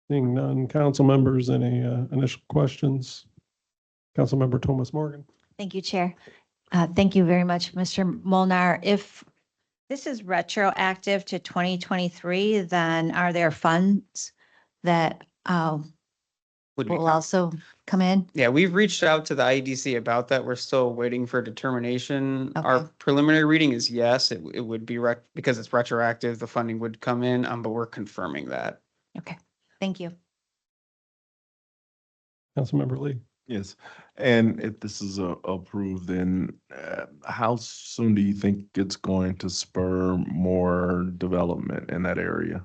[SPEAKER 14] Seeing none, council members, any initial questions? Councilmember Thomas Morgan.
[SPEAKER 4] Thank you, Chair. Thank you very much, Mr. Molnar. If this is retroactive to 2023, then are there funds that will also come in?
[SPEAKER 5] Yeah, we've reached out to the IEDC about that. We're still waiting for determination. Our preliminary reading is yes, it would be because it's retroactive, the funding would come in, but we're confirming that.
[SPEAKER 4] Okay, thank you.
[SPEAKER 14] Councilmember Lee.
[SPEAKER 19] Yes, and if this is approved, then how soon do you think it's going to spur more development in that area?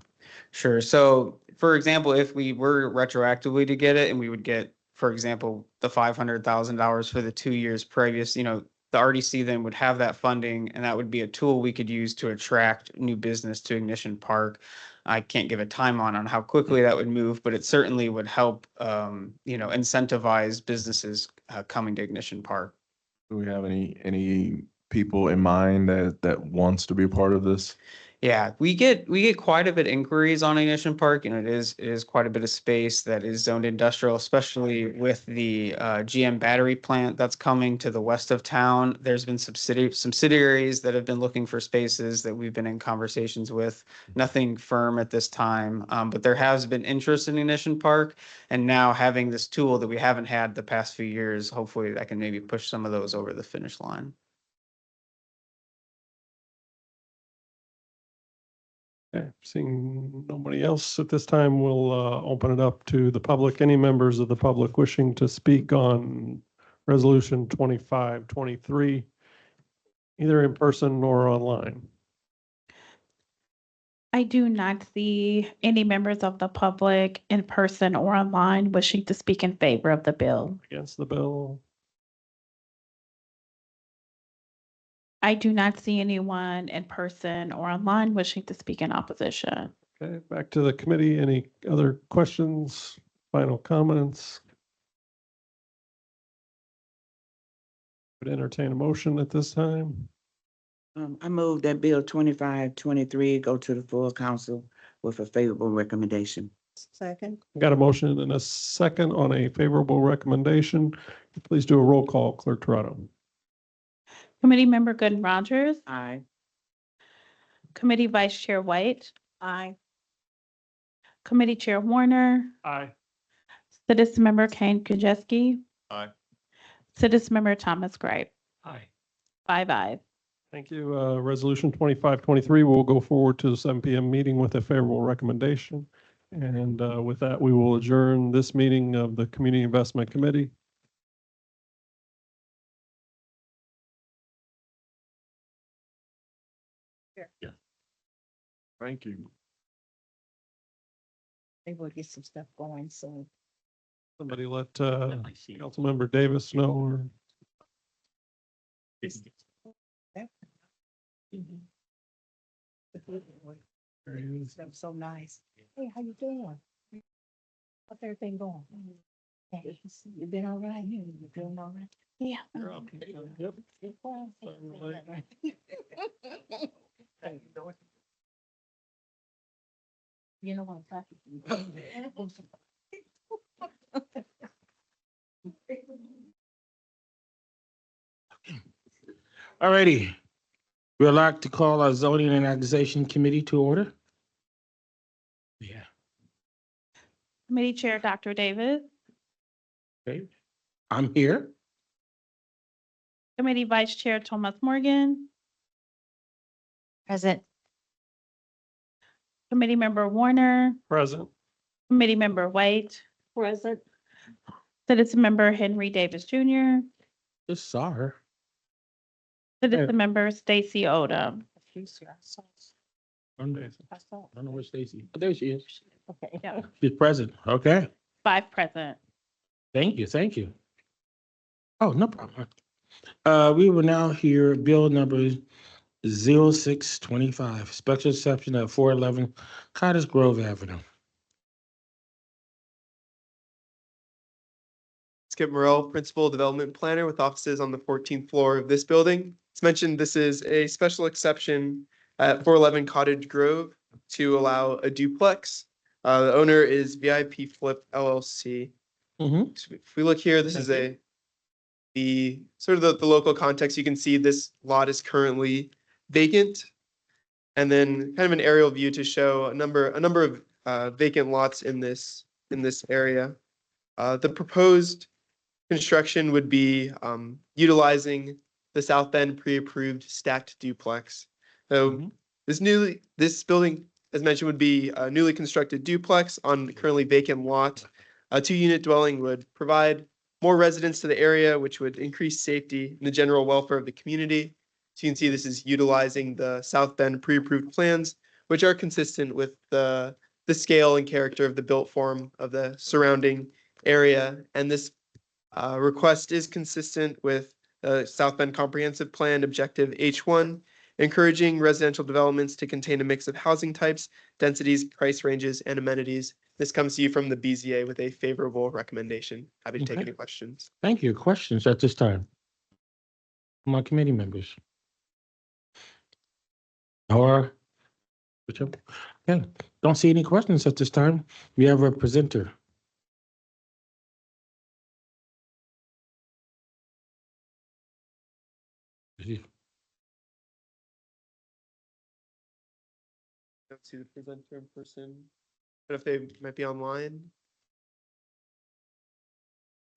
[SPEAKER 5] Sure. So for example, if we were retroactively to get it and we would get, for example, the $500,000 for the 2 years previous, the RDC then would have that funding, and that would be a tool we could use to attract new business to Ignition Park. I can't give a timeline on how quickly that would move, but it certainly would help, incentivize businesses coming to Ignition Park.
[SPEAKER 19] Do we have any people in mind that wants to be a part of this?
[SPEAKER 5] Yeah, we get quite a bit of inquiries on Ignition Park. It is quite a bit of space that is zoned industrial, especially with the GM battery plant that's coming to the west of town. There's been subsidiaries that have been looking for spaces that we've been in conversations with. Nothing firm at this time, but there has been interest in Ignition Park, and now having this tool that we haven't had the past few years, hopefully that can maybe push some of those over the finish line.
[SPEAKER 14] Okay, seeing nobody else at this time, we'll open it up to the public. Any members of the public wishing to speak on Resolution 2523, either in person or online?
[SPEAKER 3] I do not see any members of the public in person or online wishing to speak in favor of the bill.
[SPEAKER 14] Against the bill?
[SPEAKER 3] I do not see anyone in person or online wishing to speak in opposition.
[SPEAKER 14] Okay, back to the committee. Any other questions, final comments? Would entertain a motion at this time.
[SPEAKER 12] I move that Bill 2523 go to the full council with a favorable recommendation.
[SPEAKER 1] Second.
[SPEAKER 14] Got a motion and a second on a favorable recommendation. Please do a roll call, Clerk Toronto.
[SPEAKER 3] Committee Member Gooden Rogers,
[SPEAKER 12] Aye.
[SPEAKER 3] Committee Vice Chair White,
[SPEAKER 1] Aye.
[SPEAKER 3] Committee Chair Warner,
[SPEAKER 14] Aye.
[SPEAKER 3] Citizen Member Kane Kujeski,
[SPEAKER 18] Aye.
[SPEAKER 3] Citizen Member Thomas Gripe.
[SPEAKER 14] Aye.
[SPEAKER 3] 5 ayes.
[SPEAKER 14] Thank you. Resolution 2523 will go forward to the 7 PM meeting with a favorable recommendation. And with that, we will adjourn this meeting of the Community Investment Committee.
[SPEAKER 19] Thank you.
[SPEAKER 1] They will get some stuff going soon.
[SPEAKER 14] Somebody let
[SPEAKER 16] I see.
[SPEAKER 14] Councilmember Davis know or there he is.
[SPEAKER 1] That was so nice. Hey, how you doing? How's everything going? Hey, you been all right? You doing all right?
[SPEAKER 3] Yeah.
[SPEAKER 14] You're up. Yep.
[SPEAKER 1] You know what I'm talking
[SPEAKER 9] All righty. We'd like to call our zoning and annexation committee to order. Yeah.
[SPEAKER 3] Committee Chair Dr. Davis,
[SPEAKER 9] Okay. I'm here.
[SPEAKER 3] Committee Vice Chair Thomas Morgan,
[SPEAKER 4] Present.
[SPEAKER 3] Committee Member Warner,
[SPEAKER 14] Present.
[SPEAKER 3] Committee Member White,
[SPEAKER 1] Present.
[SPEAKER 3] Citizen Member Henry Davis Jr.,
[SPEAKER 9] Just saw her.
[SPEAKER 3] Citizen Member Stacy Odom.
[SPEAKER 9] I don't know where Stacy. Oh, there she is.
[SPEAKER 1] Okay.
[SPEAKER 3] Yeah.
[SPEAKER 9] She's present. Okay.
[SPEAKER 3] 5 present.
[SPEAKER 9] Thank you. Thank you. Oh, no problem. We will now hear bill number 0625, special exception at 411 Cottage Grove Avenue.
[SPEAKER 2] Skip Morrell, Principal Development Planner with offices on the 14th floor of this building. As mentioned, this is a special exception at 411 Cottage Grove to allow a duplex. The owner is VIP Flip LLC.
[SPEAKER 9] Mm-hmm.
[SPEAKER 2] So if we look here, this is the sort of the local context. You can see this lot is currently vacant. And then kind of an aerial view to show a number of vacant lots in this area. The proposed construction would be utilizing the South Bend pre-approved stacked duplex. So this building, as mentioned, would be a newly constructed duplex on the currently vacant lot. A 2-unit dwelling would provide more residents to the area, which would increase safety and the general welfare of the community. So you can see this is utilizing the South Bend pre-approved plans, which are consistent with the scale and character of the built form of the surrounding area. And this request is consistent with the South Bend Comprehensive Plan Objective H1, encouraging residential developments to contain a mix of housing types, densities, price ranges, and amenities. This comes to you from the BZA with a favorable recommendation. Happy to take
[SPEAKER 9] Okay.
[SPEAKER 2] any questions.
[SPEAKER 9] Thank you. Questions at this time? My committee members. Or whichever. Okay. Don't see any questions at this time. We have a presenter.
[SPEAKER 2] Don't see the presenter in person, but if they might be online.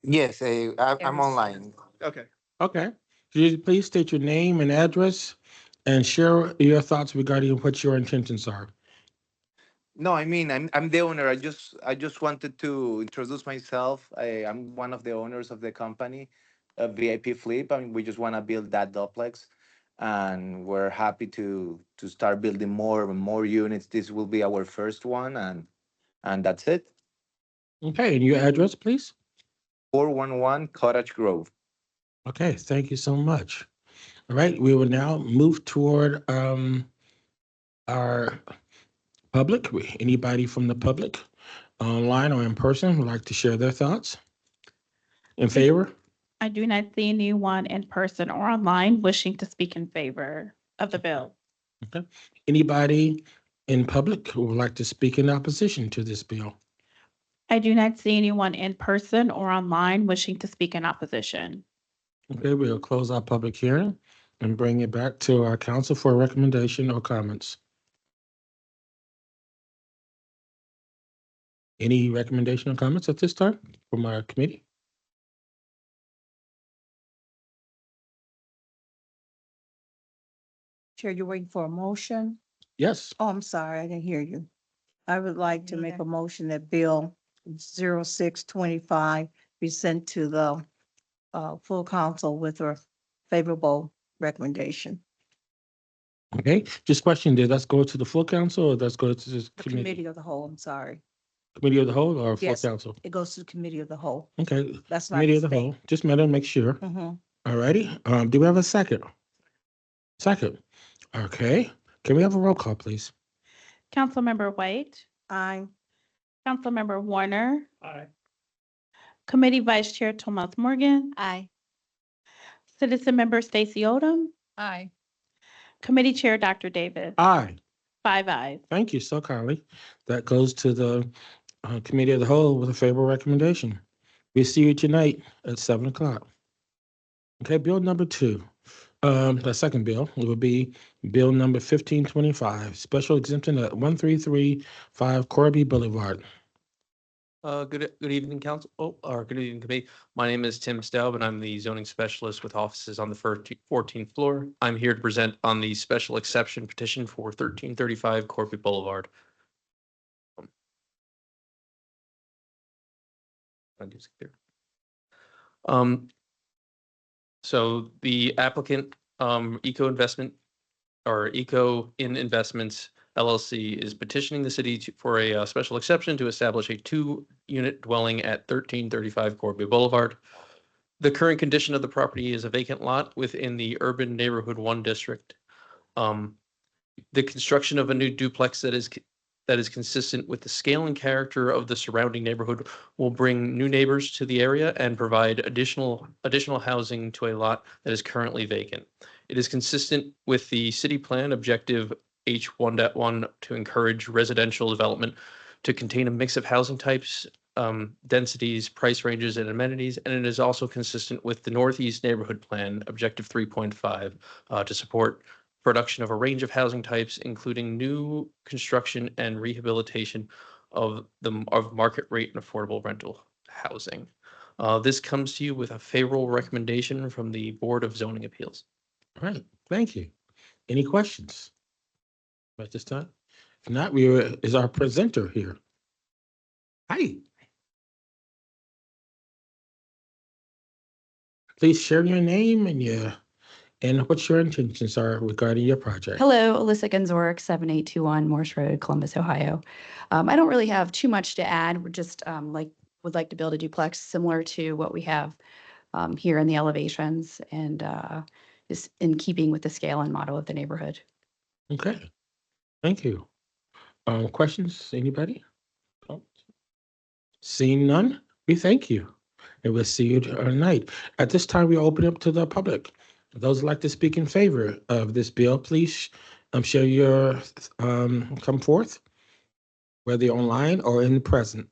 [SPEAKER 11] Yes, I'm online.
[SPEAKER 2] Okay.
[SPEAKER 9] Okay. Could you please state your name and address and share your thoughts regarding what your intentions are?
[SPEAKER 11] No, I mean, I'm the owner. I just wanted to introduce myself. I'm one of the owners of the company, VIP Flip, and we just want to build that duplex. And we're happy to start building more and more units. This will be our first one, and that's it.
[SPEAKER 9] Okay, and your address, please?
[SPEAKER 11] 411 Cottage Grove.
[SPEAKER 9] Okay, thank you so much. All right, we will now move toward our public. Anybody from the public, online or in person, would like to share their thoughts? In favor?
[SPEAKER 3] I do not see anyone in person or online wishing to speak in favor of the bill.
[SPEAKER 9] Okay. Anybody in public who would like to speak in opposition to this bill?
[SPEAKER 3] I do not see anyone in person or online wishing to speak in opposition.
[SPEAKER 9] Okay, we'll close our public hearing and bring it back to our council for a recommendation or comments. Any recommendation or comments at this time from our committee?
[SPEAKER 1] Chair, you're waiting for a motion?
[SPEAKER 9] Yes.
[SPEAKER 1] Oh, I'm sorry, I didn't hear you. I would like to make a motion that Bill 0625 be sent to the full council with a favorable recommendation.
[SPEAKER 9] Okay, just question, did that go to the full council or does go to the
[SPEAKER 1] The
[SPEAKER 9] committee?
[SPEAKER 1] committee of the whole, I'm sorry.
[SPEAKER 9] Committee of the whole or full
[SPEAKER 1] Yes,
[SPEAKER 9] council?
[SPEAKER 1] it goes to the committee of the whole.
[SPEAKER 9] Okay,
[SPEAKER 1] That's my
[SPEAKER 9] committee of the
[SPEAKER 1] mistake.
[SPEAKER 9] whole, just matter to make sure.
[SPEAKER 1] Mhm.
[SPEAKER 9] All righty, do we have a second? Second, okay, can we have a roll call, please?
[SPEAKER 3] Councilmember White,
[SPEAKER 1] Aye.
[SPEAKER 3] Councilmember Warner,
[SPEAKER 20] Aye.
[SPEAKER 3] Committee Vice Chair Thomas Morgan,
[SPEAKER 4] Aye.
[SPEAKER 3] Citizen Member Stacy Odom,
[SPEAKER 15] Aye.
[SPEAKER 3] Committee Chair Dr. Davis.
[SPEAKER 9] Aye.
[SPEAKER 3] 5 ayes.
[SPEAKER 9] Thank you so kindly. That goes to the committee of the whole with a favorable recommendation. We see you tonight at 7:00. Okay, bill number 2. The second bill will be bill number 1525, special exemption at 1335 Corby Boulevard.
[SPEAKER 8] Good evening, council, or good evening committee. My name is Tim Staub and I'm the zoning specialist with offices on the 14th floor. I'm here to present on the special exception petition for 1335 Corby Boulevard. So the applicant, Eco Investment or Eco in Investments LLC is petitioning the city for a special exception to establish a 2-unit dwelling at 1335 Corby Boulevard. The current condition of the property is a vacant lot within the Urban Neighborhood 1 district. The construction of a new duplex that is consistent with the scale and character of the surrounding neighborhood will bring new neighbors to the area and provide additional housing to a lot that is currently vacant. It is consistent with the city plan objective H1.1 to encourage residential development to contain a mix of housing types, densities, price ranges, and amenities, and it is also consistent with the Northeast Neighborhood Plan objective 3.5 to support production of a range of housing types, including new construction and rehabilitation of market rate and affordable rental housing. This comes to you with a favorable recommendation from the Board of Zoning Appeals.
[SPEAKER 9] All right, thank you. Any questions at this time? If not, is our presenter here. Hi. Please share your name and what your intentions are regarding your project.
[SPEAKER 13] Hello, Alyssa Genzorek, 7821 Morse Road, Columbus, Ohio. I don't really have too much to add. We're just would like to build a duplex similar to what we have here in the elevations and is in keeping with the scale and motto of the neighborhood.
[SPEAKER 9] Okay, thank you. Questions, anybody? Seeing none, we thank you. And we'll see you tonight. At this time, we open up to the public. Those who'd like to speak in favor of this bill, please share your, come forth, whether you're online or in present.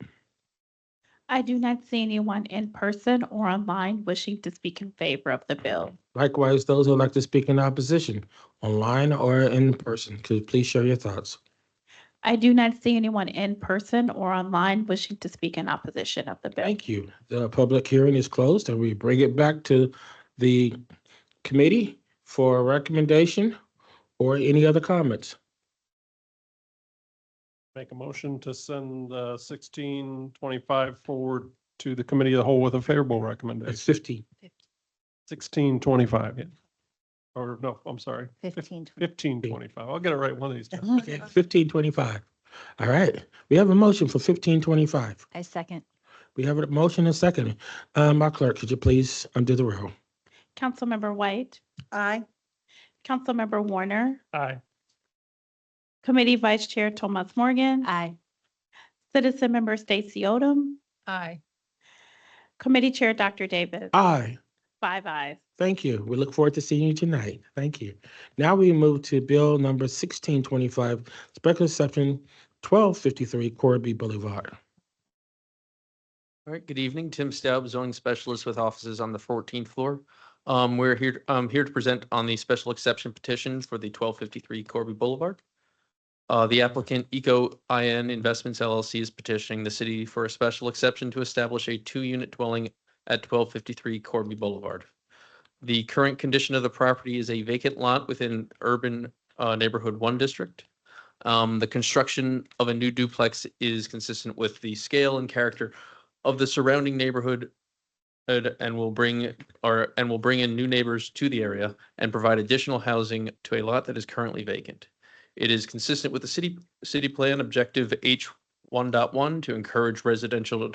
[SPEAKER 3] I do not see anyone in person or online wishing to speak in favor of the bill.
[SPEAKER 9] Likewise, those who'd like to speak in opposition, online or in person, could you please share your thoughts?
[SPEAKER 3] I do not see anyone in person or online wishing to speak in opposition of the bill.
[SPEAKER 9] Thank you. The public hearing is closed and we bring it back to the committee for a recommendation or any other comments.
[SPEAKER 14] Make a motion to send 1625 forward to the committee of the whole with a favorable recommendation.
[SPEAKER 9] That's 15.
[SPEAKER 14] 1625, yeah. Or no, I'm sorry.
[SPEAKER 4] 1525.
[SPEAKER 14] I'll get it right one of these times.
[SPEAKER 9] Okay, 1525. All right, we have a motion for 1525.
[SPEAKER 4] I second.
[SPEAKER 9] We have a motion and second. My clerk, could you please undo the roll?
[SPEAKER 3] Councilmember White,
[SPEAKER 1] Aye.
[SPEAKER 3] Councilmember Warner,
[SPEAKER 14] Aye.
[SPEAKER 3] Committee Vice Chair Thomas Morgan,
[SPEAKER 4] Aye.
[SPEAKER 3] Citizen Member Stacy Odom,
[SPEAKER 22] Aye.
[SPEAKER 3] Committee Chair Dr. Davis.
[SPEAKER 9] Aye.
[SPEAKER 3] 5 ayes.
[SPEAKER 9] Thank you. We look forward to seeing you tonight. Thank you. Now we move to Bill number 1625, Special Exception 1253 Corby Boulevard.
[SPEAKER 8] All right, good evening. Tim Staub, zoning specialist with offices on the 14th floor. We're here, here to present on the special exception petition for the 1253 Corby Boulevard. The applicant Eco IN Investments LLC is petitioning the city for a special exception to establish a 2-unit dwelling at 1253 Corby Boulevard. The current condition of the property is a vacant lot within urban neighborhood 1 district. The construction of a new duplex is consistent with the scale and character of the surrounding neighborhood and will bring in new neighbors to the area and provide additional housing to a lot that is currently vacant. It is consistent with the city plan objective H1.1 to encourage residential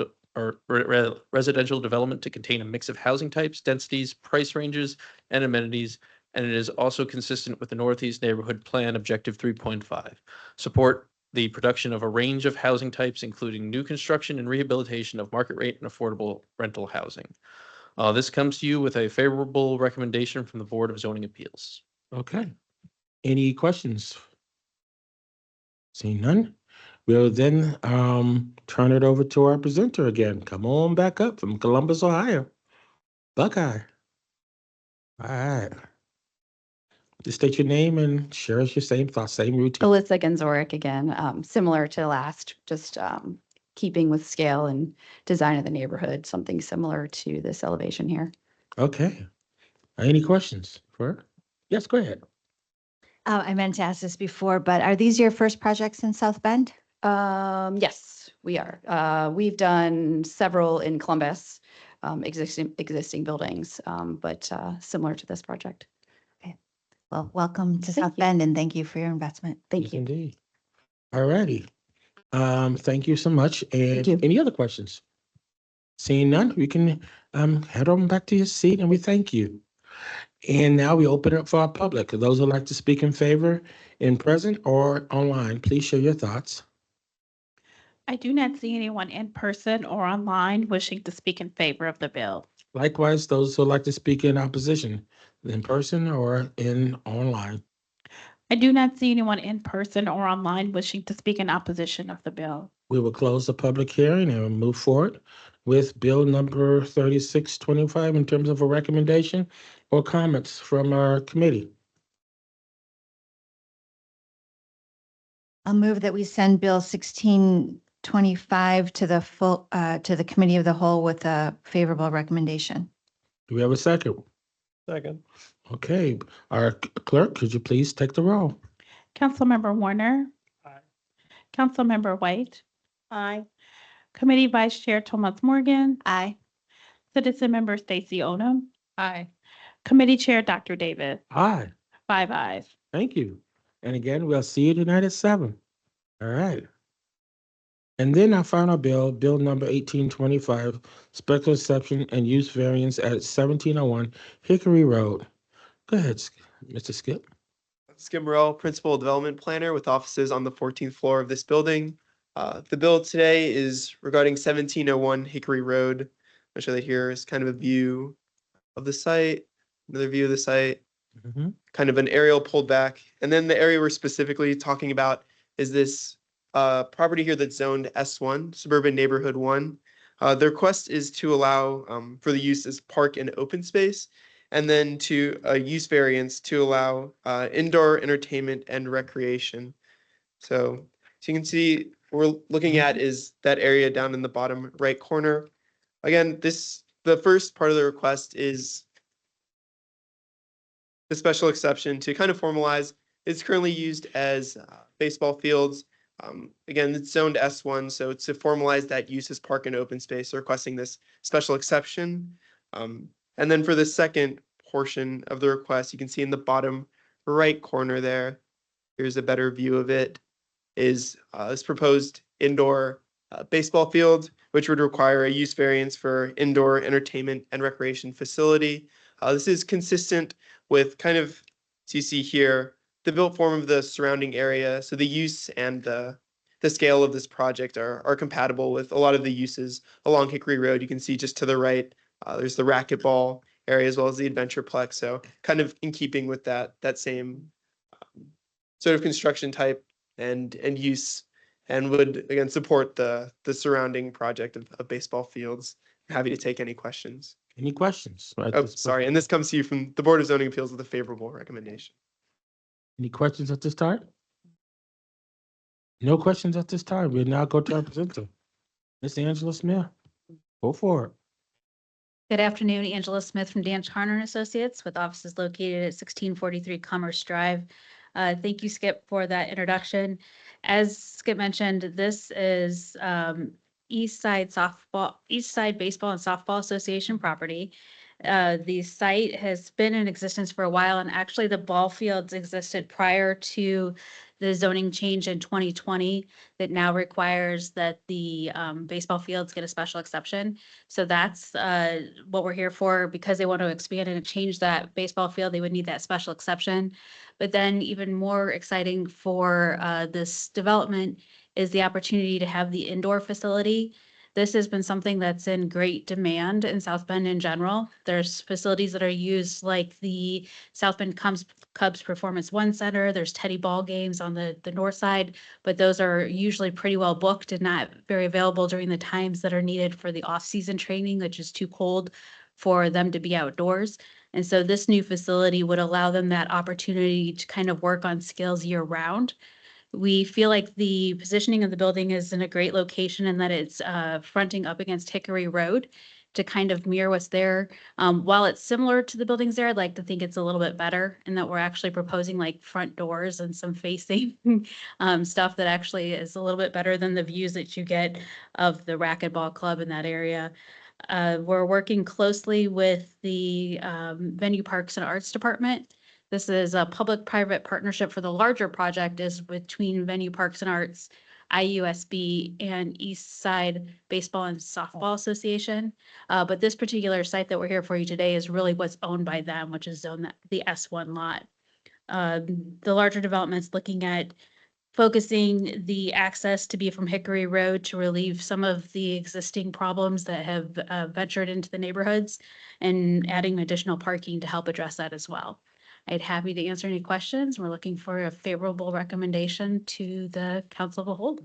[SPEAKER 8] development to contain a mix of housing types, densities, price ranges, and amenities. And it is also consistent with the Northeast Neighborhood Plan Objective 3.5. Support the production of a range of housing types, including new construction and rehabilitation of market rate and affordable rental housing. This comes to you with a favorable recommendation from the Board of Zoning Appeals.
[SPEAKER 9] Okay. Any questions? Seeing none, we'll then turn it over to our presenter again. Come on back up from Columbus, Ohio. Buckeye. All right. Just state your name and share us your same thoughts, same routine.
[SPEAKER 13] Alyssa Genzorek again, similar to last, just keeping with scale and design of the neighborhood, something similar to this elevation here.
[SPEAKER 9] Okay. Any questions for her? Yes, go ahead.
[SPEAKER 4] I meant to ask this before, but are these your first projects in South Bend?
[SPEAKER 13] Yes, we are. We've done several in Columbus, existing buildings, but similar to this project.
[SPEAKER 4] Well, welcome to
[SPEAKER 13] Thank
[SPEAKER 4] South
[SPEAKER 13] you.
[SPEAKER 4] Bend and thank you for your investment.
[SPEAKER 13] Thank
[SPEAKER 9] Yes,
[SPEAKER 13] you.
[SPEAKER 9] indeed. All righty. Thank you so much. And
[SPEAKER 13] you.
[SPEAKER 9] any other questions? Seeing none, we can head on back to your seat and we thank you. And now we open it up for our public. Those who'd like to speak in favor in present or online, please share your thoughts.
[SPEAKER 3] I do not see anyone in person or online wishing to speak in favor of the bill.
[SPEAKER 9] Likewise, those who'd like to speak in opposition, in person or in online.
[SPEAKER 3] I do not see anyone in person or online wishing to speak in opposition of the bill.
[SPEAKER 9] We will close the public hearing and move forward with bill number 3625 in terms of a recommendation or comments from our committee.
[SPEAKER 4] I'll move that we send Bill 1625 to the Committee of the Whole with a favorable recommendation.
[SPEAKER 9] Do we have a second?
[SPEAKER 10] Second.
[SPEAKER 9] Okay, our clerk, could you please take the roll?
[SPEAKER 3] Councilmember Warner.
[SPEAKER 14] Aye.
[SPEAKER 3] Councilmember White.
[SPEAKER 1] Aye.
[SPEAKER 3] Committee Vice Chair Thomas Morgan.
[SPEAKER 4] Aye.
[SPEAKER 3] Citizen Member Stacy Odom.
[SPEAKER 22] Aye.
[SPEAKER 3] Committee Chair Dr. Davis.
[SPEAKER 9] Aye,
[SPEAKER 3] 5 ayes.
[SPEAKER 9] thank you. And again, we'll see you tonight at 7. All right. And then our final bill, bill number 1825, special exception and use variance at 1701 Hickory Road. Go ahead, Mr. Skip.
[SPEAKER 2] Skip Morrell, Principal Development Planner with offices on the 14th floor of this building. The bill today is regarding 1701 Hickory Road. I'll show that here is kind of a view of the site, another view of the site, kind of an aerial pulled back. And then the area we're specifically talking about is this property here that's zoned S1, Suburban Neighborhood 1. The request is to allow for the use as park and open space, and then to a use variance to allow indoor entertainment and recreation. So you can see what we're looking at is that area down in the bottom right corner. Again, the first part of the request is the special exception to kind of formalize. It's currently used as baseball fields. Again, it's zoned S1, so to formalize that use as park and open space, they're requesting this special exception. And then for the second portion of the request, you can see in the bottom right corner there, here's a better view of it, is this proposed indoor baseball field, which would require a use variance for indoor entertainment and recreation facility. This is consistent with kind of So you see here the built form of the surrounding area. So the use and the scale of this project are compatible with a lot of the uses along Hickory Road. You can see just to the right, there's the racquetball area as well as the Adventureplex. So kind of in keeping with that same sort of construction type and use, and would again support the surrounding project of baseball fields. Happy to take any questions.
[SPEAKER 9] Any questions?
[SPEAKER 2] Oh, sorry. And this comes to you from the Board of Zoning Appeals with a favorable recommendation.
[SPEAKER 9] Any questions at this time? No questions at this time. We'll now go to our presenter, Ms. Angela Smith. Go for it.
[SPEAKER 17] Good afternoon, Angela Smith from Dan Charner and Associates with offices located at 1643 Commerce Drive. Thank you, Skip, for that introduction. As Skip mentioned, this is East Side Baseball and Softball Association property. The site has been in existence for a while, and actually the ball fields existed prior to the zoning change in 2020 that now requires that the baseball fields get a special exception. So that's what we're here for. Because they want to expand and change that baseball field, they would need that special exception. But then even more exciting for this development is the opportunity to have the indoor facility. This has been something that's in great demand in South Bend in general. There's facilities that are used like the South Bend Cubs Performance One Center. There's Teddy ball games on the north side, but those are usually pretty well booked and not very available during the times that are needed for the off-season training, which is too cold for them to be outdoors. And so this new facility would allow them that opportunity to kind of work on skills year round. We feel like the positioning of the building is in a great location and that it's fronting up against Hickory Road to kind of mirror what's there. While it's similar to the buildings there, I'd like to think it's a little bit better in that we're actually proposing like front doors and some facing stuff that actually is a little bit better than the views that you get of the racquetball club in that area. We're working closely with the Venue Parks and Arts Department. This is a public-private partnership for the larger project is between Venue Parks and Arts, IUSB, and East Side Baseball and Softball Association. But this particular site that we're here for you today is really what's owned by them, which is the S1 lot. The larger development's looking at focusing the access to be from Hickory Road to relieve some of the existing problems that have ventured into the neighborhoods and adding additional parking to help address that as well. I'd happy to answer any questions. We're looking for a favorable recommendation to the council of a whole.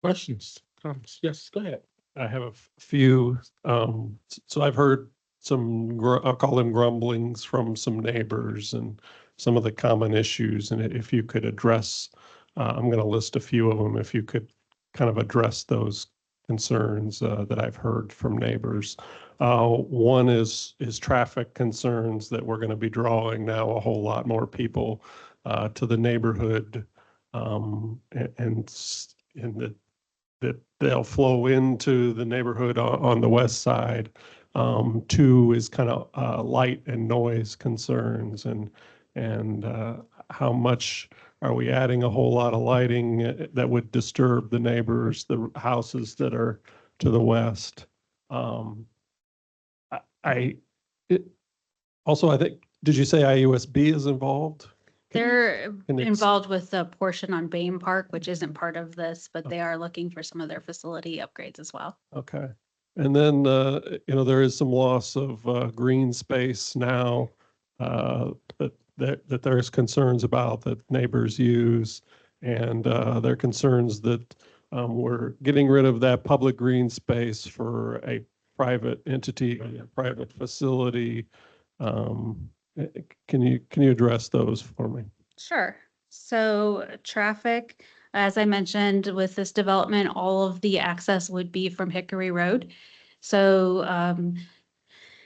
[SPEAKER 9] Questions, comments? Yes, go ahead.
[SPEAKER 14] I have a few. So I've heard some, I'll call them grumblings from some neighbors and some of the common issues. And if you could address, I'm going to list a few of them. If you could kind of address those concerns that I've heard from neighbors. One is traffic concerns that we're going to be drawing now a whole lot more people to the neighborhood, and that they'll flow into the neighborhood on the west side. Two is kind of light and noise concerns, and how much are we adding a whole lot of lighting that would disturb the neighbors, the houses that are to the west. I think, did you say IUSB is involved?
[SPEAKER 17] They're
[SPEAKER 14] Can you ex-
[SPEAKER 17] involved with the portion on Bain Park, which isn't part of this, but they are looking for some of their facility upgrades as well.
[SPEAKER 14] Okay. And then, there is some loss of green space now that there's concerns about that neighbors use. And there are concerns that we're getting rid of that public green space for a private entity, a private facility. Can you address those for me?
[SPEAKER 17] Sure. So traffic, as I mentioned, with this development, all of the access would be from Hickory Road. So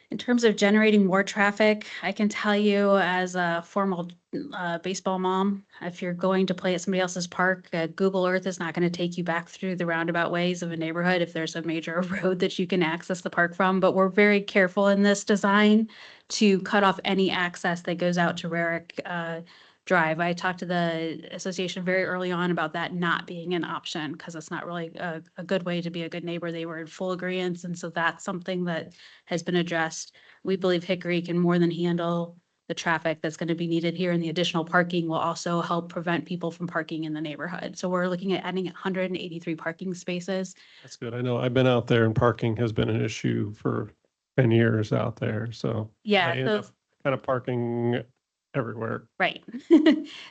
[SPEAKER 17] in terms of generating more traffic, I can tell you as a formal baseball mom, if you're going to play at somebody else's park, Google Earth is not going to take you back through the roundabout ways of a neighborhood if there's a major road that you can access the park from. But we're very careful in this design to cut off any access that goes out to Rarick Drive. I talked to the association very early on about that not being an option because it's not really a good way to be a good neighbor. They were in full agreement. And so that's something that has been addressed. We believe Hickory can more than handle the traffic that's going to be needed here, and the additional parking will also help prevent people from parking in the neighborhood. So we're looking at adding 183 parking spaces.
[SPEAKER 14] That's good. I know I've been out there and parking has been an issue for 10 years out there. So
[SPEAKER 17] Yeah,
[SPEAKER 14] I end
[SPEAKER 17] so-
[SPEAKER 14] up kind of parking everywhere.
[SPEAKER 17] Right.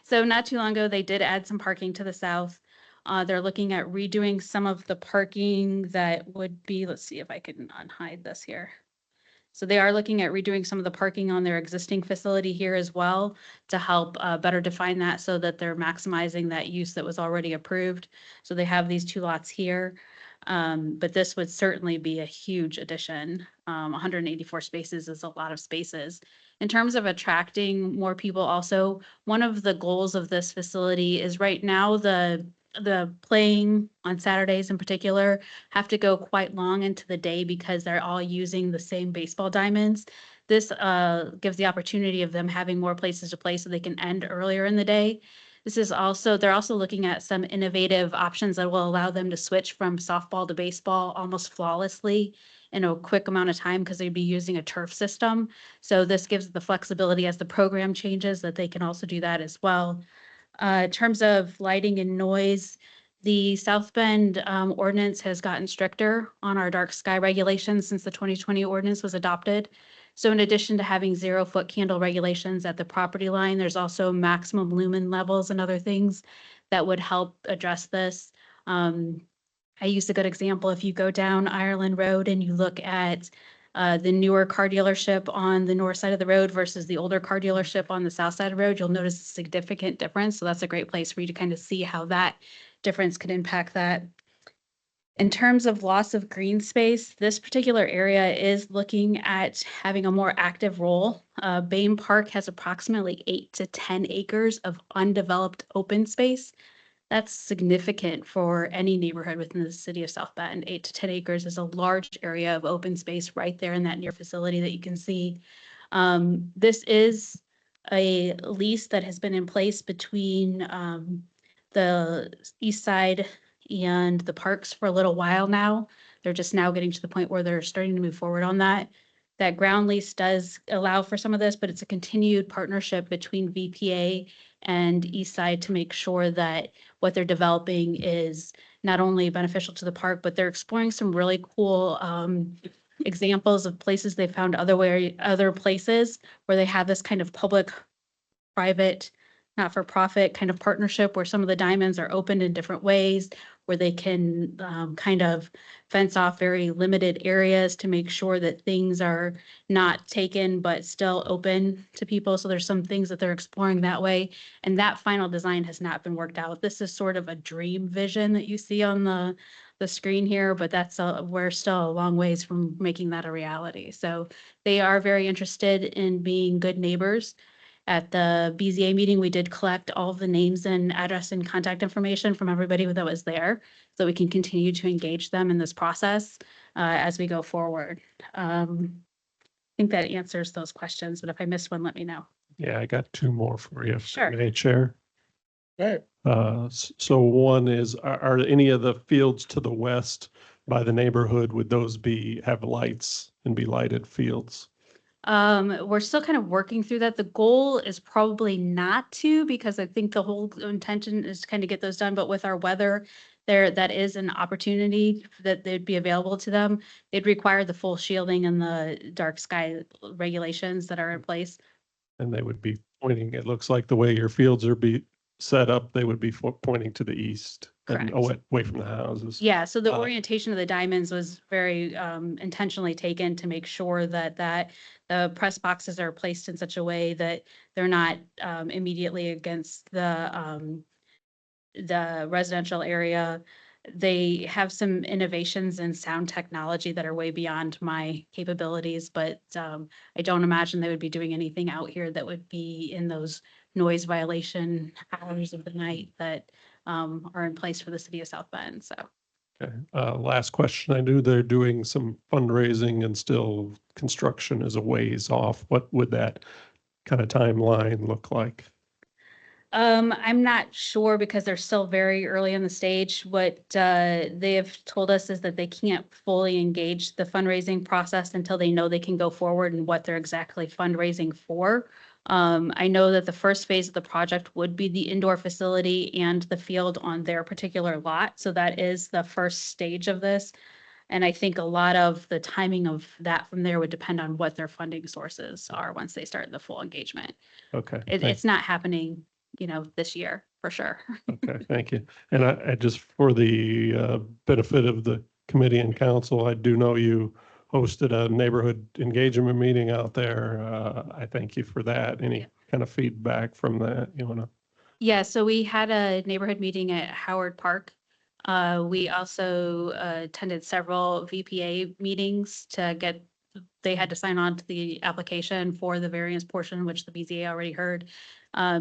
[SPEAKER 17] So not too long ago, they did add some parking to the south. They're looking at redoing some of the parking that would be, let's see if I can unhide this here. So they are looking at redoing some of the parking on their existing facility here as well to help better define that so that they're maximizing that use that was already approved. So they have these 2 lots here. But this would certainly be a huge addition. 184 spaces is a lot of spaces. In terms of attracting more people also, one of the goals of this facility is right now the playing on Saturdays in particular have to go quite long into the day because they're all using the same baseball diamonds. This gives the opportunity of them having more places to play so they can end earlier in the day. This is also, they're also looking at some innovative options that will allow them to switch from softball to baseball almost flawlessly in a quick amount of time because they'd be using a turf system. So this gives the flexibility as the program changes that they can also do that as well. In terms of lighting and noise, the South Bend ordinance has gotten stricter on our dark sky regulations since the 2020 ordinance was adopted. So in addition to having 0-foot candle regulations at the property line, there's also maximum lumen levels and other things that would help address this. I used a good example. If you go down Ireland Road and you look at the newer car dealership on the north side of the road versus the older car dealership on the south side of the road, you'll notice a significant difference. So that's a great place for you to kind of see how that difference could impact that. In terms of loss of green space, this particular area is looking at having a more active role. Bain Park has approximately 8 to 10 acres of undeveloped open space. That's significant for any neighborhood within the city of South Bend. 8 to 10 acres is a large area of open space right there in that near facility that you can see. This is a lease that has been in place between the east side and the parks for a little while now. They're just now getting to the point where they're starting to move forward on that. That ground lease does allow for some of this, but it's a continued partnership between VPA and Eastside to make sure that what they're developing is not only beneficial to the park, but they're exploring some really cool examples of places they found other places where they have this kind of public-private, not-for-profit kind of partnership where some of the diamonds are opened in different ways, where they can kind of fence off very limited areas to make sure that things are not taken but still open to people. So there's some things that they're exploring that way. And that final design has not been worked out. This is sort of a dream vision that you see on the screen here, but we're still a long ways from making that a reality. So they are very interested in being good neighbors. At the BZA meeting, we did collect all of the names and address and contact information from everybody that was there so we can continue to engage them in this process as we go forward. I think that answers those questions, but if I missed one, let me know.
[SPEAKER 14] Yeah, I got 2 more for you. if I
[SPEAKER 17] Sure.
[SPEAKER 14] may, Chair.
[SPEAKER 17] Right.
[SPEAKER 14] So one is, are any of the fields to the west by the neighborhood, would those have lights and be lighted fields?
[SPEAKER 17] We're still kind of working through that. The goal is probably not to, because I think the whole intention is to kind of get those done, but with our weather, that is an opportunity that they'd be available to them. They'd require the full shielding and the dark sky regulations that are in place.
[SPEAKER 14] And they would be pointing, it looks like the way your fields are set up, they would be pointing to the east and away from the houses.
[SPEAKER 17] Yeah, so the orientation of the diamonds was very intentionally taken to make sure that the press boxes are placed in such a way that they're not immediately against the residential area. They have some innovations in sound technology that are way beyond my capabilities, but I don't imagine they would be doing anything out here that would be in those noise violation hours of the night that are in place for the city of South Bend. So.
[SPEAKER 14] Okay. Last question. I knew they're doing some fundraising and still construction is a ways off. What would that kind of timeline look like?
[SPEAKER 17] I'm not sure because they're still very early in the stage. What they have told us is that they can't fully engage the fundraising process until they know they can go forward and what they're exactly fundraising for. I know that the first phase of the project would be the indoor facility and the field on their particular lot. So that is the first stage of this. And I think a lot of the timing of that from there would depend on what their funding sources are once they start the full engagement.
[SPEAKER 14] Okay.
[SPEAKER 17] It's not happening, this year for sure.
[SPEAKER 14] Okay, thank you. And I just, for the benefit of the committee and council, I do know you hosted a neighborhood engagement meeting out there. I thank you for that. Any kind of feedback from that you want to?
[SPEAKER 17] Yeah, so we had a neighborhood meeting at Howard Park. We also attended several VPA meetings they had to sign on to the application for the variance portion, which the BZA already heard.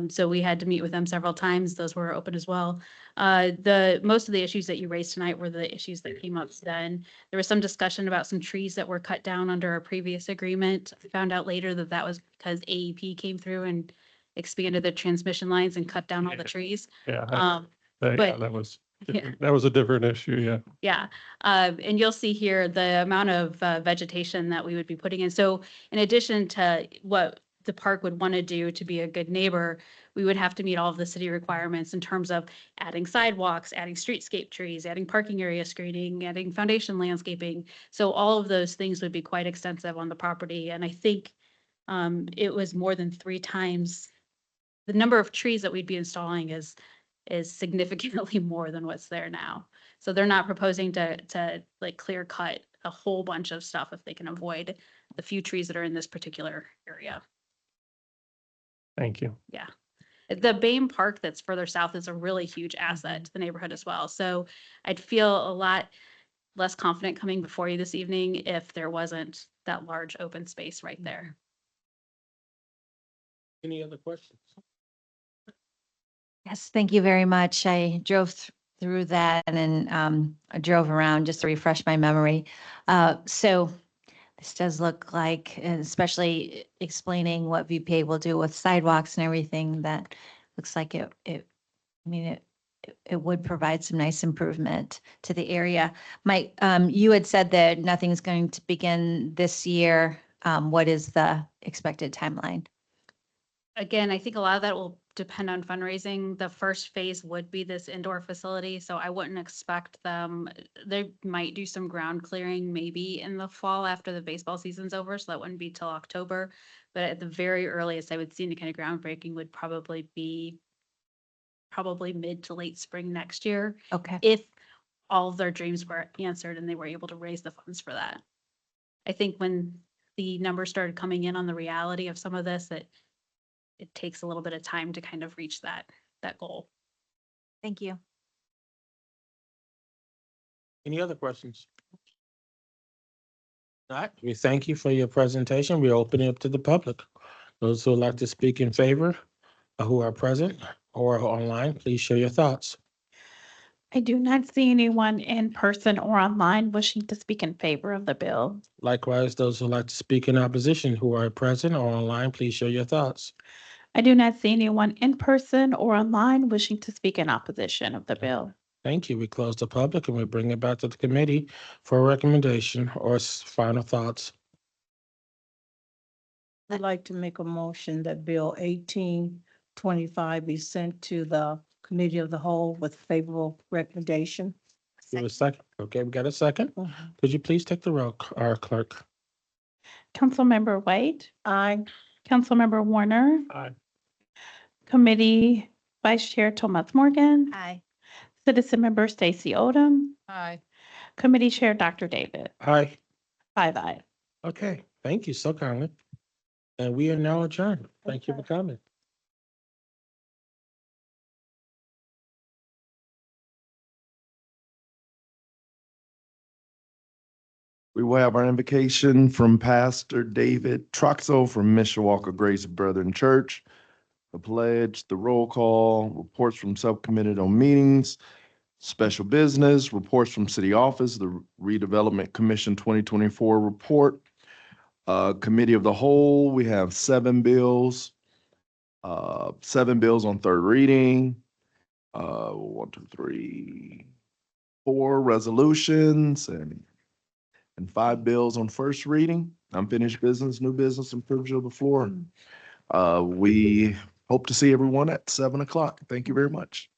[SPEAKER 17] So we had to meet with them several times. Those were open as well. Most of the issues that you raised tonight were the issues that came up then. There was some discussion about some trees that were cut down under a previous agreement. I found out later that that was because AEP came through and expanded the transmission lines and cut down all the trees.
[SPEAKER 14] Yeah,
[SPEAKER 17] but-
[SPEAKER 14] that was,
[SPEAKER 17] Yeah.
[SPEAKER 14] that was a different issue, yeah.
[SPEAKER 17] Yeah, and you'll see here the amount of vegetation that we would be putting in. So in addition to what the park would want to do to be a good neighbor, we would have to meet all of the city requirements in terms of adding sidewalks, adding streetscape trees, adding parking area screening, adding foundation landscaping. So all of those things would be quite extensive on the property. And I think it was more than 3 times the number of trees that we'd be installing is significantly more than what's there now. So they're not proposing to like clear cut a whole bunch of stuff if they can avoid the few trees that are in this particular area.
[SPEAKER 14] Thank you.
[SPEAKER 17] Yeah. The Bame Park that's further south is a really huge asset to the neighborhood as well. So I'd feel a lot less confident coming before you this evening if there wasn't that large open space right there.
[SPEAKER 9] Any other questions?
[SPEAKER 4] Yes, thank you very much. I drove through that and then I drove around just to refresh my memory. So this does look like, and especially explaining what VPA will do with sidewalks and everything, that looks like it would provide some nice improvement to the area. Mike, you had said that nothing's going to begin this year. What is the expected timeline?
[SPEAKER 17] Again, I think a lot of that will depend on fundraising. The first phase would be this indoor facility, so I wouldn't expect them, they might do some ground clearing maybe in the fall after the baseball season's over, so that wouldn't be till October. But at the very earliest, I would see any kind of groundbreaking would probably be mid to late spring next year.
[SPEAKER 4] Okay.
[SPEAKER 17] If all of their dreams were answered and they were able to raise the funds for that. I think when the numbers started coming in on the reality of some of this, that it takes a little bit of time to kind of reach that goal.
[SPEAKER 4] Thank you.
[SPEAKER 9] Any other questions? All right, we thank you for your presentation. We open it up to the public. Those who would like to speak in favor, who are present or online, please share your thoughts.
[SPEAKER 3] I do not see anyone in person or online wishing to speak in favor of the bill.
[SPEAKER 9] Likewise, those who would like to speak in opposition, who are present or online, please share your thoughts.
[SPEAKER 3] I do not see anyone in person or online wishing to speak in opposition of the bill.
[SPEAKER 9] Thank you. We close the public and we bring it back to the committee for a recommendation or final thoughts.
[SPEAKER 1] I'd like to make a motion that Bill 1825 be sent to the Committee of the Whole with favorable recommendation.
[SPEAKER 9] Give a second. Okay, we got a second. Could you please take the roll, our clerk?
[SPEAKER 3] Councilmember White,
[SPEAKER 1] Aye.
[SPEAKER 3] Councilmember Warner,
[SPEAKER 9] Aye.
[SPEAKER 3] Committee Vice Chair Thomas Morgan,
[SPEAKER 4] Aye.
[SPEAKER 3] Citizen Member Stacy Odom,
[SPEAKER 22] Aye.
[SPEAKER 3] Committee Chair Dr. David.
[SPEAKER 9] Aye.
[SPEAKER 3] 5 ayes.
[SPEAKER 9] Okay, thank you so kindly. And we are now adjourned. Thank you for coming.
[SPEAKER 19] We will have our invocation from Pastor David Troxel from Mishawaka Grace Brethren Church, the pledge, the roll call, reports from subcommittee on meetings, special business, reports from city office, the Redevelopment Commission 2024 report, committee of the whole, we have 7 bills, 7 bills on third reading, 1, 2, 3, 4 resolutions and 5 bills on first reading. Unfinished business, new business, and privilege of the floor. We hope to see everyone at 7 o'clock. Thank you very much.